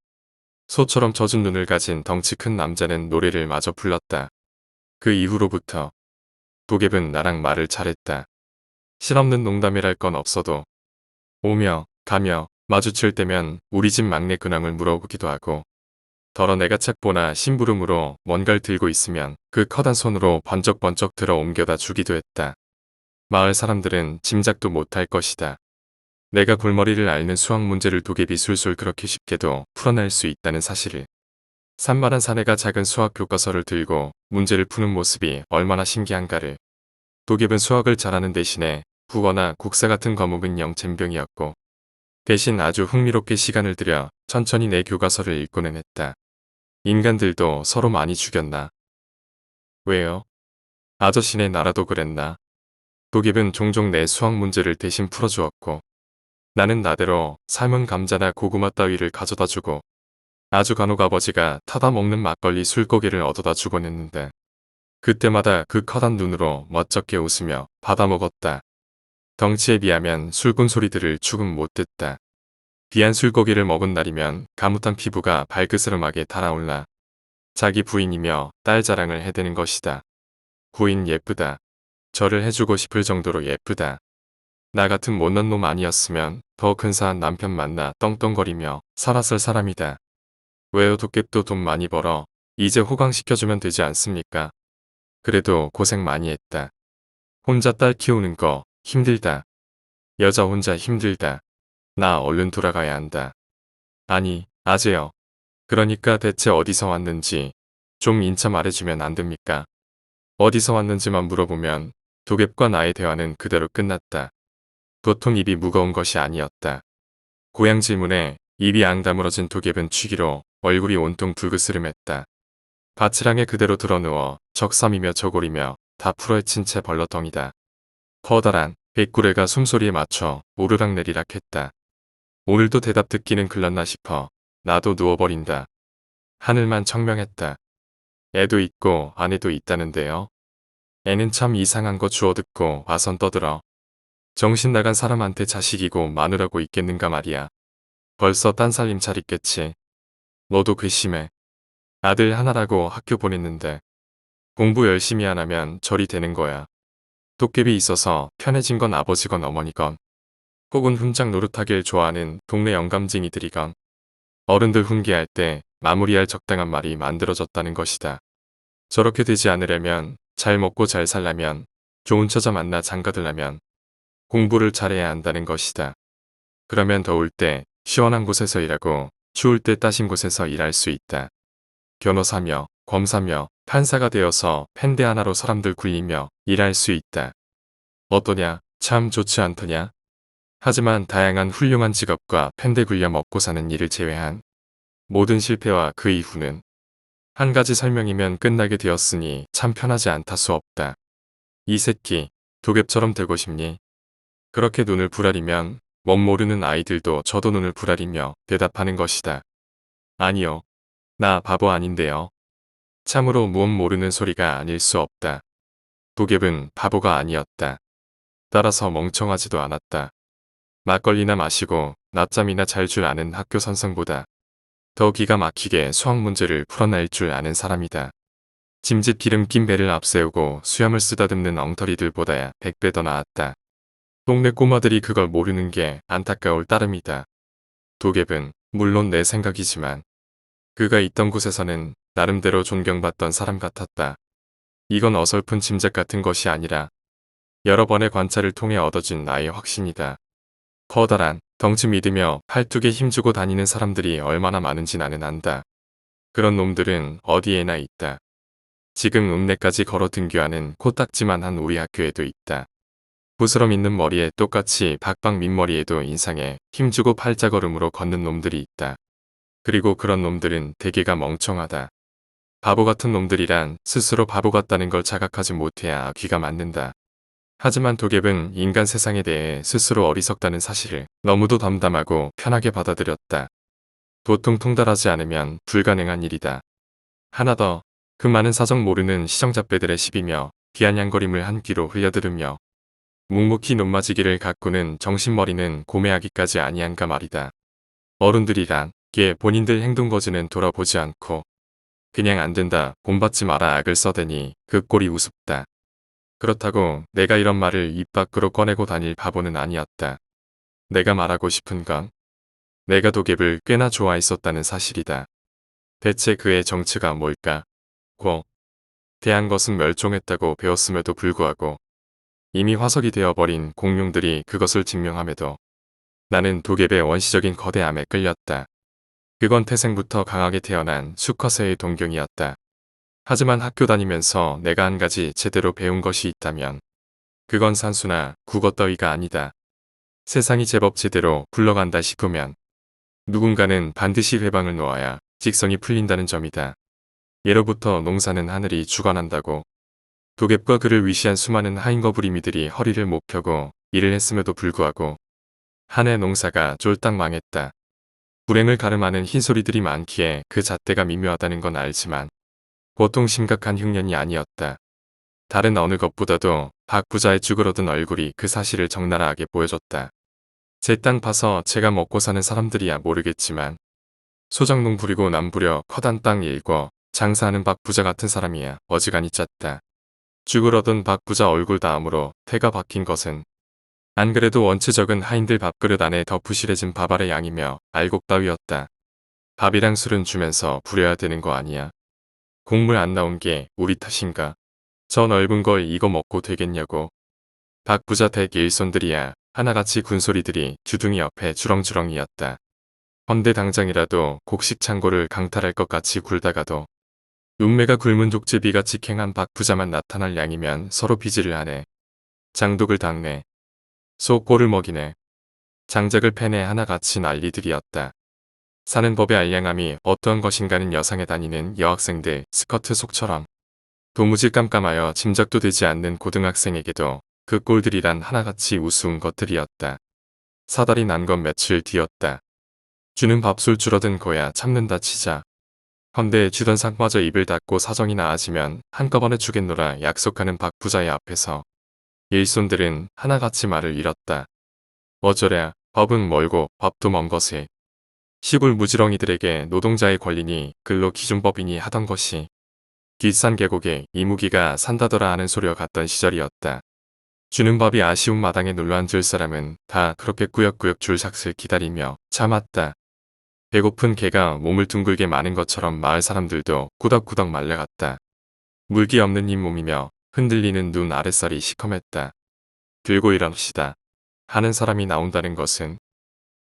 소처럼 젖은 눈을 가진 덩치 큰 남자는 노래를 마저 불렀다. 그 이후로부터 도geb은 나랑 말을 잘했다. 실없는 농담이랄 건 없어도 오며 가며 마주칠 때면 우리 집 막내 근황을 물어보기도 하고 더러 내가 책보나 심부름으로 뭔가를 들고 있으면 그 커다란 손으로 번쩍번쩍 들어 옮겨다 주기도 했다. 마을 사람들은 짐작도 못할 것이다. 내가 골머리를 앓는 수학 문제를 도geb이 술술 그렇게 쉽게도 풀어낼 수 있다는 사실을. 산만한 사내가 작은 수학 교과서를 들고 문제를 푸는 모습이 얼마나 신기한가를. 도geb은 수학을 잘하는 대신에 국어나 국사 같은 과목은 영 젬병이었고 대신 아주 흥미롭게 시간을 들여 천천히 내 교과서를 읽고는 했다. 인간들도 서로 많이 죽였나? 왜요? 아저씨네 나라도 그랬나? 도geb은 종종 내 수학 문제를 대신 풀어주었고 나는 나대로 삶은 감자나 고구마 따위를 가져다주고 아주 간혹 아버지가 타다 먹는 막걸리 술고기를 얻어다 주곤 했는데 그때마다 그 커다란 눈으로 멋쩍게 웃으며 받아먹었다. 덩치에 비하면 술꾼 소리들을 죽음 못 듣다. 귀한 술고기를 먹은 날이면 가무탄 피부가 발그스름하게 달아올라 자기 부인이며 딸 자랑을 해대는 것이다. 부인 예쁘다. 절을 해주고 싶을 정도로 예쁘다. 나 같은 못난 놈 아니었으면 더 근사한 남편 만나 떵떵거리며 살았을 사람이다. 왜요 도깨비도 돈 많이 벌어. 이제 호강시켜주면 되지 않습니까? 그래도 고생 많이 했다. 혼자 딸 키우는 거 힘들다. 여자 혼자 힘들다. 나 얼른 돌아가야 한다. 아니, 아재요. 그러니까 대체 어디서 왔는지 좀 인차 말해주면 안 됩니까? 어디서 왔는지만 물어보면 도깨비과 나의 대화는 그대로 끝났다. 도통 입이 무거운 것이 아니었다. 고향 질문에 입이 앙다물어진 도깨비는 취기로 얼굴이 온통 불그스름했다. 밭지랑에 그대로 드러누워 적삼이며 저고리며 다 풀어헤친 채 벌러덩이다. 커다란 백구레가 숨소리에 맞춰 오르락내리락 했다. 오늘도 대답 듣기는 글렀나 싶어 나도 누워버린다. 하늘만 청명했다. 애도 있고 아내도 있다는데요. 애는 참 이상한 거 주워 듣고 와선 떠들어. 정신 나간 사람한테 자식이고 마누라고 있겠는가 말이야. 벌써 딴 살림 차리겠지. 너도 괘씸해. 아들 하나라고 학교 보냈는데 공부 열심히 안 하면 절이 되는 거야. 도깨비 있어서 편해진 건 아버지건 어머니건 혹은 훈장 노릇하길 좋아하는 동네 영감쟁이들이건 어른들 훈계할 때 마무리할 적당한 말이 만들어졌다는 것이다. 저렇게 되지 않으려면 잘 먹고 잘 살려면 좋은 처자 만나 장가들려면 공부를 잘해야 한다는 것이다. 그러면 더울 때 시원한 곳에서 일하고 추울 때 따신 곳에서 일할 수 있다. 변호사며 검사며 판사가 되어서 펜대 하나로 사람들 굴리며 일할 수 있다. 어떠냐? 참 좋지 않더냐? 하지만 다양한 훌륭한 직업과 펜대 굴려 먹고 사는 일을 제외한 모든 실패와 그 이후는 한 가지 설명이면 끝나게 되었으니 참 편하지 않다 수 없다. 이 새끼, 도깨비처럼 되고 싶니? 그렇게 눈을 부라리면 멋 모르는 아이들도 저도 눈을 부라리며 대답하는 것이다. 아니요. 나 바보 아닌데요. 참으로 무엇 모르는 소리가 아닐 수 없다. 도깨비는 바보가 아니었다. 따라서 멍청하지도 않았다. 막걸리나 마시고 낮잠이나 잘 줄 아는 학교 선생보다 더 기가 막히게 수학 문제를 풀어낼 줄 아는 사람이다. 짐짓 기름 낀 배를 앞세우고 수염을 쓰다듬는 엉터리들보다야 100배 더 나았다. 동네 꼬마들이 그걸 모르는 게 안타까울 따름이다. 도깨비는 물론 내 생각이지만 그가 있던 곳에서는 나름대로 존경받던 사람 같았다. 이건 어설픈 짐작 같은 것이 아니라 여러 번의 관찰을 통해 얻어진 나의 확신이다. 커다란 덩치 믿으며 팔뚝에 힘주고 다니는 사람들이 얼마나 많은지 나는 안다. 그런 놈들은 어디에나 있다. 지금 읍내까지 걸어 등교하는 코딱지만한 우리 학교에도 있다. 부스럼 있는 머리에 똑같이 박박 민머리에도 인상에 힘주고 팔자걸음으로 걷는 놈들이 있다. 그리고 그런 놈들은 대개가 멍청하다. 바보 같은 놈들이란 스스로 바보 같다는 걸 자각하지 못해야 귀가 맞는다. 하지만 도깨비는 인간 세상에 대해 스스로 어리석다는 사실을 너무도 담담하고 편하게 받아들였다. 도통 통달하지 않으면 불가능한 일이다. 하나 더, 그 많은 사정 모르는 시정잡배들의 시비며 기아냥거림을 한 귀로 흘려들으며 묵묵히 논마지기를 가꾸는 정신머리는 고매하기까지 아니한가 말이다. 어른들이란 게 본인들 행동 거지는 돌아보지 않고 그냥 안 된다 본받지 마라 악을 써대니 그 꼴이 우습다. 그렇다고 내가 이런 말을 입 밖으로 꺼내고 다닐 바보는 아니었다. 내가 말하고 싶은 건 내가 도깨비를 꽤나 좋아했었다는 사실이다. 대체 그의 정체가 뭘까? 고 대한 것은 멸종했다고 배웠음에도 불구하고 이미 화석이 되어버린 공룡들이 그것을 증명함에도 나는 도깨비의 원시적인 거대함에 끌렸다. 그건 태생부터 강하게 태어난 수컷의 동경이었다. 하지만 학교 다니면서 내가 한 가지 제대로 배운 것이 있다면 그건 산수나 국어 따위가 아니다. 세상이 제법 제대로 굴러간다 싶으면 누군가는 반드시 회방을 놓아야 직성이 풀린다는 점이다. 예로부터 농사는 하늘이 주관한다고 도깨비과 그를 위시한 수많은 하인거부리미들이 허리를 못 펴고 일을 했음에도 불구하고 한 해 농사가 쫄딱 망했다. 불행을 가름하는 흰소리들이 많기에 그 잣대가 미묘하다는 건 알지만 보통 심각한 흉년이 아니었다. 다른 어느 것보다도 박 부자의 쭈그러든 얼굴이 그 사실을 적나라하게 보여줬다. 제 땅 파서 제가 먹고 사는 사람들이야 모르겠지만 소작농 부리고 남 부려 커단 땅 일궈 장사하는 박 부자 같은 사람이야 어지간히 짰다. 쭈그러든 박 부자 얼굴 다음으로 태가 박힌 것은 안 그래도 원체적은 하인들 밥그릇 안에 더 부실해진 밥알의 양이며 알곡 따위였다. 밥이랑 술은 주면서 부려야 되는 거 아니야. 곡물 안 나온 게 우리 탓인가? 저 넓은 걸 이거 먹고 되겠냐고. 박 부자 댁 일손들이야 하나같이 군소리들이 주둥이 옆에 주렁주렁이었다. 헌데 당장이라도 곡식 창고를 강탈할 것 같이 굴다가도 눈매가 굵은 족제비같이 캥한 박 부자만 나타날 양이면 서로 비질을 하네. 장독을 닦네. 소 꼴을 먹이네. 장작을 패네 하나같이 난리들이었다. 사는 법의 알량함이 어떤 것인가는 여상에 다니는 여학생들 스커트 속처럼 도무지 깜깜하여 짐작도 되지 않는 고등학생에게도 그 꼴들이란 하나같이 우스운 것들이었다. 사달이 난 건 며칠 뒤였다. 주는 밥술 줄어든 거야 참는다 치자. 헌데 주던 상마저 입을 닫고 사정이 나아지면 한꺼번에 주겠노라 약속하는 박 부자의 앞에서 일손들은 하나같이 말을 잃었다. 어쩌랴 법은 멀고 밥도 먼 것을. 시골 무지렁이들에게 노동자의 권리니 근로 기준법이니 하던 것이 뒷산 계곡에 이무기가 산다더라 하는 소리와 같던 시절이었다. 주는 법이 아쉬운 마당에 눌러앉을 사람은 다 그렇게 꾸역꾸역 줄삭을 기다리며 참았다. 배고픈 개가 몸을 둥글게 마는 것처럼 마을 사람들도 꾸덕꾸덕 말려갔다. 물기 없는 잇몸이며 흔들리는 눈 아랫살이 시커맸다. 들고 일어납시다 하는 사람이 나온다는 것은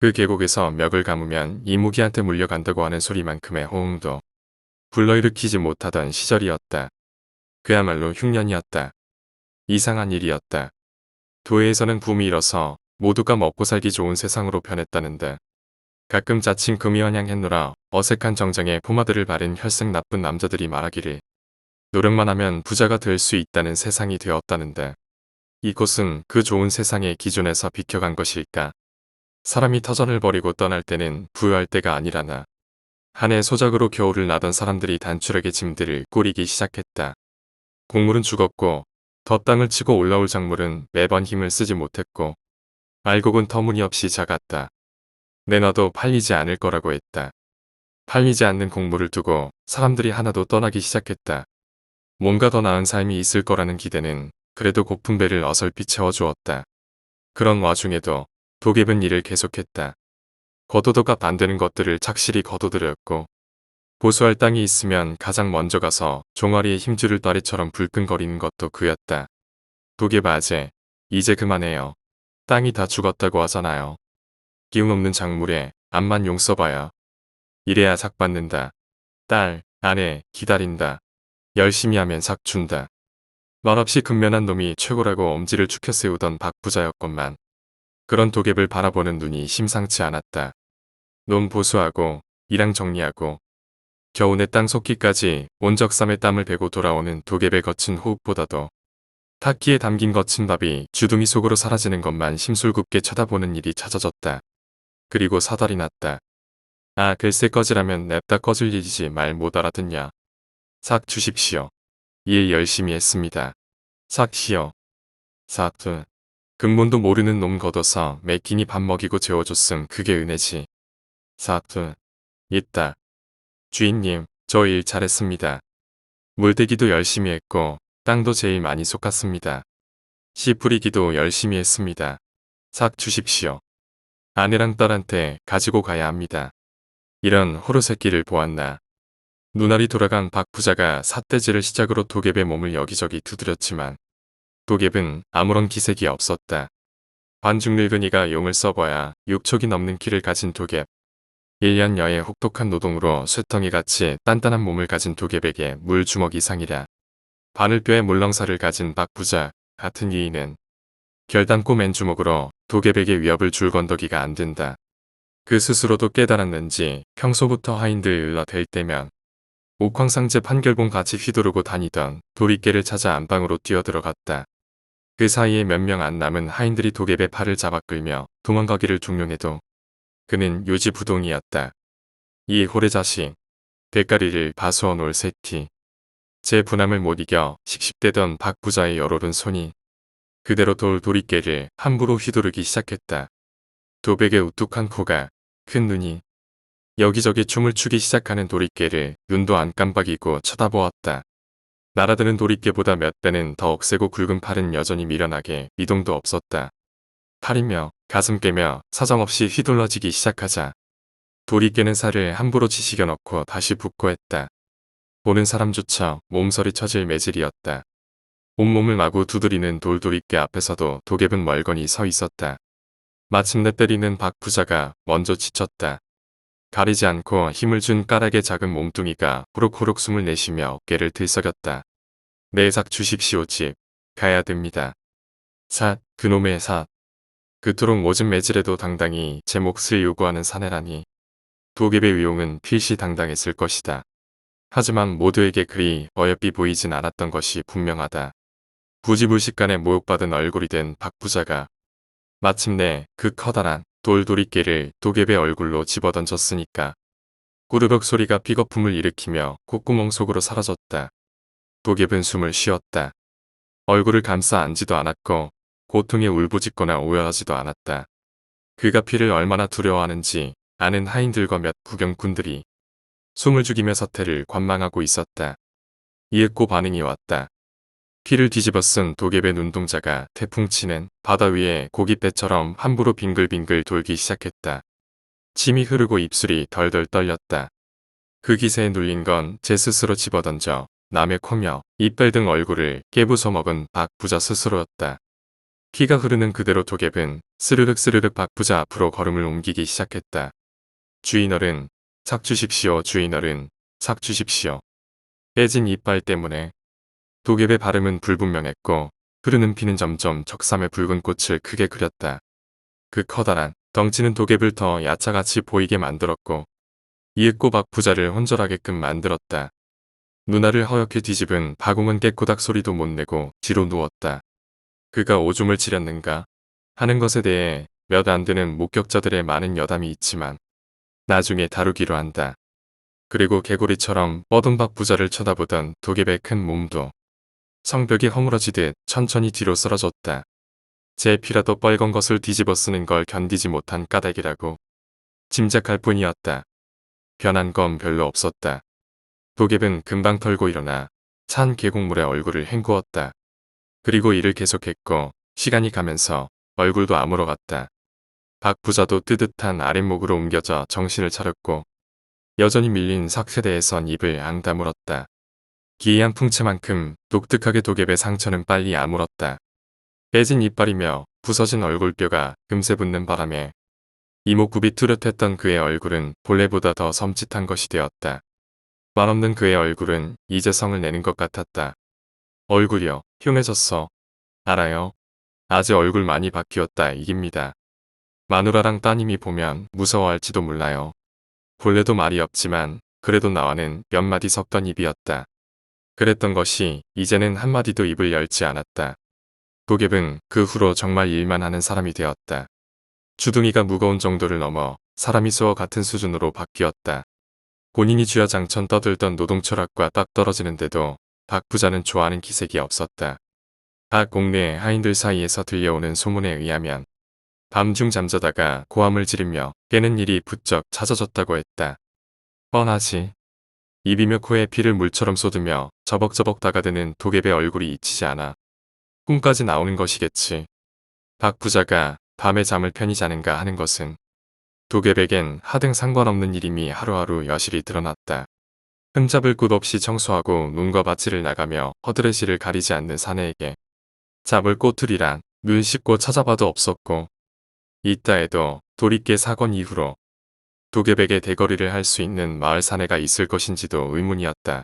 그 계곡에서 멱을 감으면 이무기한테 물려간다고 하는 소리만큼의 호응도 불러일으키지 못하던 시절이었다. 그야말로 흉년이었다. 이상한 일이었다. 도회에서는 붐이 일어서 모두가 먹고 살기 좋은 세상으로 변했다는데 가끔 자칭 금이환양했노라 어색한 정장에 포마드를 바른 혈색 나쁜 남자들이 말하기를 노력만 하면 부자가 될 수 있다는 세상이 되었다는데 이곳은 그 좋은 세상의 기준에서 비켜간 것일까? 사람이 터전을 버리고 떠날 때는 부유할 때가 아니라나. 한 해 소작으로 겨울을 나던 사람들이 단출하게 짐들을 꾸리기 시작했다. 곡물은 죽었고 더 땅을 치고 올라올 작물은 매번 힘을 쓰지 못했고 알곡은 터무니없이 작았다. 내놔도 팔리지 않을 거라고 했다. 팔리지 않는 곡물을 두고 사람들이 하나도 떠나기 시작했다. 뭔가 더 나은 삶이 있을 거라는 기대는 그래도 고픈 배를 어설피 채워주었다. 그런 와중에도 도깨비는 일을 계속했다. 거둬도 값 안 되는 것들을 착실히 거둬들였고 보수할 땅이 있으면 가장 먼저 가서 종아리에 힘줄을 따리처럼 불끈거리는 것도 그였다. 도깨비 아재, 이제 그만해요. 땅이 다 죽었다고 하잖아요. 기운 없는 작물에 암만 용 써봐야. 이래야 삭 받는다. 딸, 아내, 기다린다. 열심히 하면 삭 준다. 말없이 근면한 놈이 최고라고 엄지를 축혀 세우던 박 부자였건만 그런 도깨비를 바라보는 눈이 심상치 않았다. 놈 보수하고 일랑 정리하고 겨우 내 땅 속기까지 온적삼의 땀을 베고 돌아오는 도깨비의 거친 호흡보다도 타키에 담긴 거친 밥이 주둥이 속으로 사라지는 것만 심술궂게 쳐다보는 일이 잦아졌다. 그리고 사달이 났다. 아 글쎄 꺼지라면 냅다 꺼질 일이지 말 못 알아듣냐. 삭 주십시오. 일 열심히 했습니다. 삭시여. 사투. 근본도 모르는 놈 걷어서 매 끼니 밥 먹이고 재워줬음 그게 은혜지. 사투. 있다. 주인님, 저 일 잘했습니다. 물대기도 열심히 했고 땅도 제일 많이 솎았습니다. 씨 뿌리기도 열심히 했습니다. 삭 주십시오. 아내랑 딸한테 가지고 가야 합니다. 이런 호루 새끼를 보았나. 눈알이 돌아간 박 부자가 삿대질을 시작으로 도갭의 몸을 여기저기 두드렸지만 도갭은 아무런 기색이 없었다. 반죽 늙은이가 용을 써봐야 6촉이 넘는 키를 가진 도갭. 1년여의 혹독한 노동으로 쇠덩이같이 단단한 몸을 가진 도갭에게 물주먹 이상이랴. 바늘뼈에 물렁살을 가진 박 부자 같은 이인은 결단코 맨주먹으로 도갭에게 위협을 줄 건더기가 안 된다. 그 스스로도 깨달았는지 평소부터 하인들 일러댈 때면 옥황상제 판결봉 같이 휘두르고 다니던 도리깨를 찾아 안방으로 뛰어들어갔다. 그 사이에 몇 명 안 남은 하인들이 도갭의 팔을 잡아 끌며 도망가기를 종용해도 그는 요지부동이었다. 이 호래자식, 대가리를 바수어 놓을 새끼. 제 분함을 못 이겨 씩씩대던 박 부자의 여로른 손이 그대로 도리깨를 함부로 휘두르기 시작했다. 도백의 우뚝한 코가, 큰 눈이 여기저기 춤을 추기 시작하는 도리깨를 눈도 안 깜빡이고 쳐다보았다. 날아드는 도리깨보다 몇 배는 더 억세고 굵은 팔은 여전히 미련하게 미동도 없었다. 팔이며 가슴 깨며 사정없이 휘둘러지기 시작하자 도리깨는 살을 함부로 지시겨 넣고 다시 붓고 했다. 보는 사람조차 몸서리 쳐질 매질이었다. 온몸을 마구 두드리는 돌도리깨 앞에서도 도갭은 멀거니 서 있었다. 마침내 때리는 박 부자가 먼저 지쳤다. 가리지 않고 힘을 준 까닭의 작은 몸뚱이가 호록호록 숨을 내쉬며 어깨를 들썩였다. 내 삭 주십시오 집. 가야 됩니다. 삿, 그놈의 삿. 그토록 모진 매질에도 당당히 제 몫을 요구하는 사내라니. 도갭의 위용은 필시 당당했을 것이다. 하지만 모두에게 그리 어여삐 보이진 않았던 것이 분명하다. 부지불식간에 모욕받은 얼굴이 된 박 부자가 마침내 그 커다란 돌도리깨를 도갭의 얼굴로 집어던졌으니까 꾸르륵 소리가 삐거품을 일으키며 콧구멍 속으로 사라졌다. 도갭은 숨을 쉬었다. 얼굴을 감싸 안지도 않았고 고통에 울부짖거나 오열하지도 않았다. 그가 피를 얼마나 두려워하는지 아는 하인들과 몇 구경꾼들이 숨을 죽이며 서태를 관망하고 있었다. 이윽고 반응이 왔다. 피를 뒤집어 쓴 도갭의 눈동자가 태풍치는 바다 위에 고깃배처럼 함부로 빙글빙글 돌기 시작했다. 침이 흐르고 입술이 덜덜 떨렸다. 그 기세에 눌린 건 제 스스로 집어던져 남의 코며 이빨 등 얼굴을 깨부숴 먹은 박 부자 스스로였다. 피가 흐르는 그대로 도갭은 스르륵 스르륵 박 부자 앞으로 걸음을 옮기기 시작했다. 주인어른, 삭 주십시오. 주인어른, 삭 주십시오. 빼진 이빨 때문에 도갭의 발음은 불분명했고 흐르는 피는 점점 적삼의 붉은 꽃을 크게 그렸다. 그 커다란 덩치는 도갭을 더 야차같이 보이게 만들었고 이윽고 박 부자를 혼절하게끔 만들었다. 눈알을 허옇게 뒤집은 박웅은 깨꼬닥 소리도 못 내고 뒤로 누웠다. 그가 오줌을 지렸는가 하는 것에 대해 몇 안 되는 목격자들의 많은 여담이 있지만 나중에 다루기로 한다. 그리고 개구리처럼 뻗은 박 부자를 쳐다보던 도갭의 큰 몸도 성벽이 허물어지듯 천천히 뒤로 쓰러졌다. 제 피라도 뻘건 것을 뒤집어 쓰는 걸 견디지 못한 까닭이라고 짐작할 뿐이었다. 변한 건 별로 없었다. 도갭은 금방 털고 일어나 찬 계곡물에 얼굴을 헹구었다. 그리고 일을 계속했고 시간이 가면서 얼굴도 아물어갔다. 박 부자도 뜨뜻한 아랫목으로 옮겨져 정신을 차렸고 여전히 밀린 석회대에선 입을 앙다물었다. 기이한 풍채만큼 독특하게 도갭의 상처는 빨리 아물었다. 빼진 이빨이며 부서진 얼굴뼈가 금세 붙는 바람에 이목구비 뚜렷했던 그의 얼굴은 본래보다 더 섬찟한 것이 되었다. 말없는 그의 얼굴은 이제 성을 내는 것 같았다. 얼굴이요, 흉해졌어. 알아요. 아재 얼굴 많이 바뀌었다 이깁니다. 마누라랑 따님이 보면 무서워할지도 몰라요. 본래도 말이 없지만 그래도 나와는 몇 마디 섞던 입이었다. 그랬던 것이 이제는 한마디도 입을 열지 않았다. 도갭은 그 후로 정말 일만 하는 사람이 되었다. 주둥이가 무거운 정도를 넘어 사람이 쏘어 같은 수준으로 바뀌었다. 본인이 쥐어장천 떠들던 노동 철학과 딱 떨어지는데도 박 부자는 좋아하는 기색이 없었다. 각 공내 하인들 사이에서 들려오는 소문에 의하면 밤중 잠자다가 고함을 지르며 깨는 일이 부쩍 잦아졌다고 했다. 뻔하지. 입이며 코에 피를 물처럼 쏟으며 저벅저벅 다가드는 도깨비 얼굴이 잊히지 않아. 꿈까지 나오는 것이겠지. 박 부자가 밤에 잠을 편히 자는가 하는 것은 도깨비에겐 하등 상관없는 일임이 하루하루 여실히 드러났다. 흠잡을 곳 없이 청소하고 눈과 밭을 나가며 허드렛일을 가리지 않는 사내에게 잡을 꼬투리란 눈 씻고 찾아봐도 없었고 있다 해도 도리깨 사건 이후로 도깨비에게 대거리를 할 수 있는 마을 사내가 있을 것인지도 의문이었다.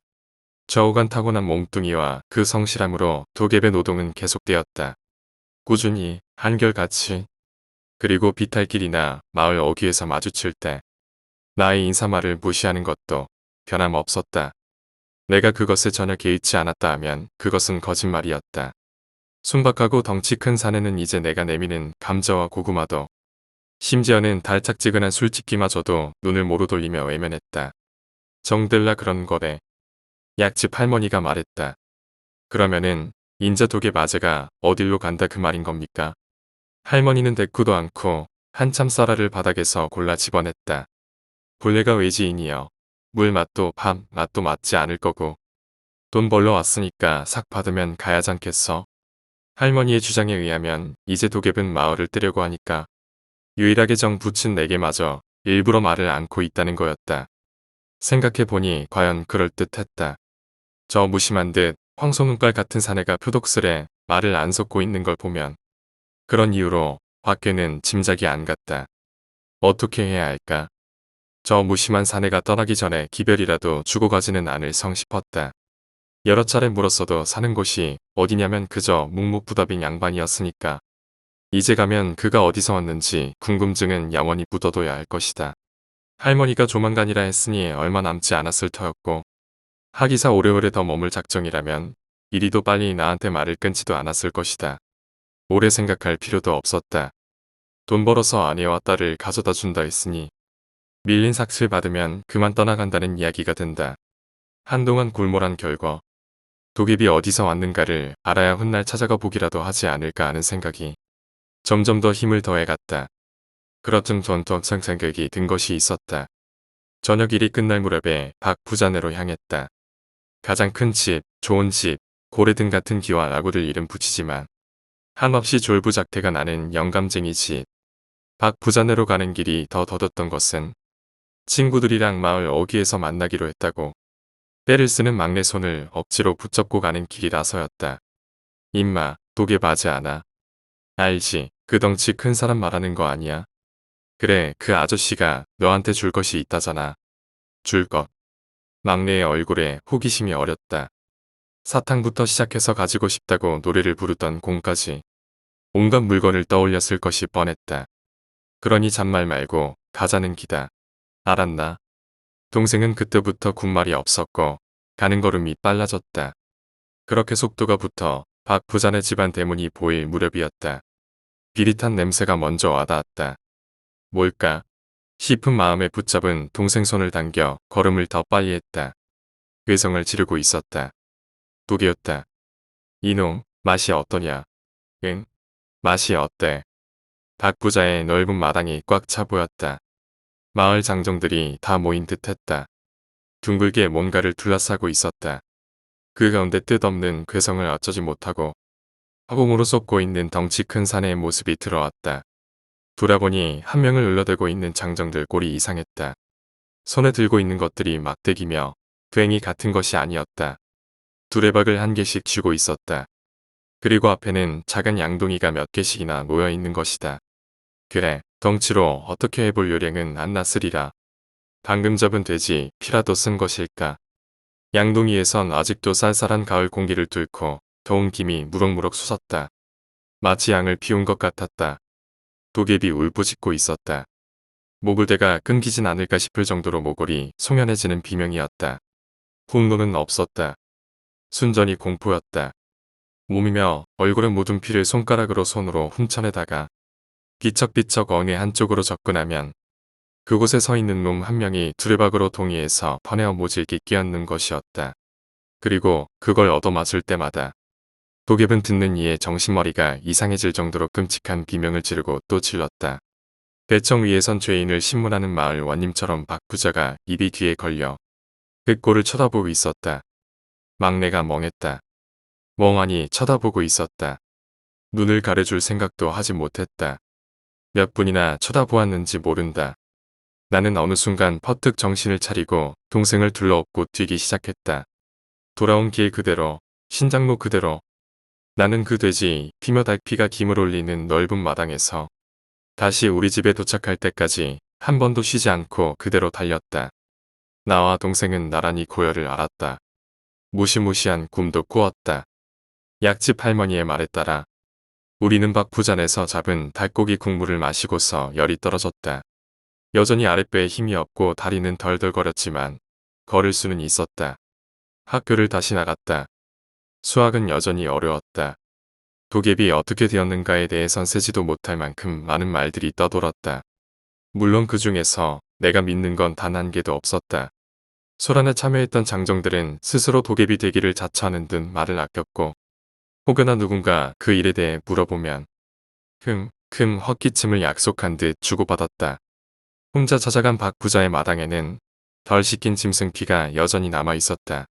저우간 타고난 몸뚱이와 그 성실함으로 도깨비 노동은 계속되었다. 꾸준히 한결같이. 그리고 비탈길이나 마을 어귀에서 마주칠 때 나의 인사말을 무시하는 것도 변함없었다. 내가 그것에 전혀 개의치 않았다 하면 그것은 거짓말이었다. 순박하고 덩치 큰 사내는 이제 내가 내미는 감자와 고구마도 심지어는 달짝지근한 술집기마저도 눈을 모로 돌리며 외면했다. 정들라 그런 거래. 약집 할머니가 말했다. 그러면은 인자 도깨 마제가 어딜로 간다 그 말인 겁니까? 할머니는 대꾸도 않고 한참 쌀알을 바닥에서 골라 집어냈다. 본래가 외지인이여. 물 맛도 밥 맛도 맞지 않을 거고 돈 벌러 왔으니까 삭 받으면 가야지 않겠어? 할머니의 주장에 의하면 이제 도깨비는 마을을 뜨려고 하니까 유일하게 정 붙인 내게마저 일부러 말을 않고 있다는 거였다. 생각해보니 과연 그럴듯했다. 저 무심한 듯 황소눈깔 같은 사내가 표독스레 말을 안 섞고 있는 걸 보면 그런 이유로 밖에는 짐작이 안 갔다. 어떻게 해야 할까? 저 무심한 사내가 떠나기 전에 기별이라도 주고 가지는 않을 성 싶었다. 여러 차례 물었어도 사는 곳이 어디냐면 그저 묵묵부답인 양반이었으니까. 이제 가면 그가 어디서 왔는지 궁금증은 영원히 묻어둬야 할 것이다. 할머니가 조만간이라 했으니 얼마 남지 않았을 터였고 하기사 오래오래 더 머물 작정이라면 이리도 빨리 나한테 말을 끊지도 않았을 것이다. 오래 생각할 필요도 없었다. 돈 벌어서 아내와 딸을 가져다 준다 했으니 밀린 삭슬 받으면 그만 떠나간다는 이야기가 된다. 한동안 골몰한 결과 도깨비 어디서 왔는가를 알아야 훗날 찾아가 보기라도 하지 않을까 하는 생각이 점점 더 힘을 더해갔다. 그렇던 전투 생각이 든 것이 있었다. 저녁 일이 끝날 무렵에 박 부자네로 향했다. 가장 큰 집, 좋은 집, 고래등 같은 기와 라고들 이름 붙이지만 한없이 졸부작태가 나는 영감쟁이 집. 박 부자네로 가는 길이 더 더뎠던 것은 친구들이랑 마을 어귀에서 만나기로 했다고 때를 쓰는 막내 손을 억지로 붙잡고 가는 길이라서였다. 임마, 도깨 바지 않아? 알지, 그 덩치 큰 사람 말하는 거 아니야? 그래, 그 아저씨가 너한테 줄 것이 있다잖아. 줄 것. 막내의 얼굴에 호기심이 어렸다. 사탕부터 시작해서 가지고 싶다고 노래를 부르던 공까지 온갖 물건을 떠올렸을 것이 뻔했다. 그러니 잔말 말고 가자는 기다. 알았나? 동생은 그때부터 군말이 없었고 가는 걸음이 빨라졌다. 그렇게 속도가 붙어 박 부자네 집안 대문이 보일 무렵이었다. 비릿한 냄새가 먼저 와닿았다. 뭘까? 싶은 마음에 붙잡은 동생 손을 당겨 걸음을 더 빨리 했다. 괴성을 지르고 있었다. 독이었다. 이놈, 맛이 어떠냐? 응? 맛이 어때? 박 부자의 넓은 마당이 꽉 차 보였다. 마을 장정들이 다 모인 듯했다. 둥글게 뭔가를 둘러싸고 있었다. 그 가운데 뜻없는 괴성을 어쩌지 못하고 화공으로 쏟고 있는 덩치 큰 사내의 모습이 들어왔다. 돌아보니 한 명을 눌러대고 있는 장정들 꼴이 이상했다. 손에 들고 있는 것들이 막대기며 괭이 같은 것이 아니었다. 두레박을 한 개씩 쥐고 있었다. 그리고 앞에는 작은 양동이가 몇 개씩이나 놓여 있는 것이다. 그래, 덩치로 어떻게 해볼 요령은 안 났으리라. 방금 잡은 돼지 피라도 쓴 것일까. 양동이에선 아직도 쌀쌀한 가을 공기를 뚫고 더운 김이 무럭무럭 솟았다. 마치 양을 피운 것 같았다. 도깨비 울부짖고 있었다. 모글대가 끊기진 않을까 싶을 정도로 모골이 송연해지는 비명이었다. 분노는 없었다. 순전히 공포였다. 몸이며 얼굴은 묻은 피를 손가락으로 손으로 훔쳐내다가 비척비척 어느 한쪽으로 접근하면 그곳에 서 있는 놈 한 명이 두레박으로 동의해서 퍼내어 모질게 끼얹는 것이었다. 그리고 그걸 얻어맞을 때마다 도geb은 듣는 이의 정신머리가 이상해질 정도로 끔찍한 비명을 지르고 또 질렀다. 대청 위에선 죄인을 신문하는 마을 원님처럼 박 부자가 입이 뒤에 걸려 그 꼴을 쳐다보고 있었다. 막내가 멍했다. 멍하니 쳐다보고 있었다. 눈을 가려줄 생각도 하지 못했다. 몇 분이나 쳐다보았는지 모른다. 나는 어느 순간 퍼뜩 정신을 차리고 동생을 둘러엎고 뛰기 시작했다. 돌아온 길 그대로, 신장로 그대로. 나는 그 돼지 피며 닭피가 김을 올리는 넓은 마당에서 다시 우리 집에 도착할 때까지 한 번도 쉬지 않고 그대로 달렸다. 나와 동생은 나란히 고열을 앓았다. 무시무시한 꿈도 꾸었다. 약집 할머니의 말에 따라 우리는 박 부잔에서 잡은 닭고기 국물을 마시고서 열이 떨어졌다. 여전히 아랫배에 힘이 없고 다리는 덜덜거렸지만 걸을 수는 있었다. 학교를 다시 나갔다. 수학은 여전히 어려웠다. 도geb이 어떻게 되었는가에 대해선 세지도 못할 만큼 많은 말들이 떠돌았다. 물론 그 중에서 내가 믿는 건 단 한 개도 없었다. 소란에 참여했던 장정들은 스스로 도geb이 되기를 자처하는 듯 말을 아꼈고 혹여나 누군가 그 일에 대해 물어보면 큰 헛기침을 약속한 듯 주고받았다. 혼자 찾아간 박 부자의 마당에는 덜 씻긴 짐승 피가 여전히 남아 있었다.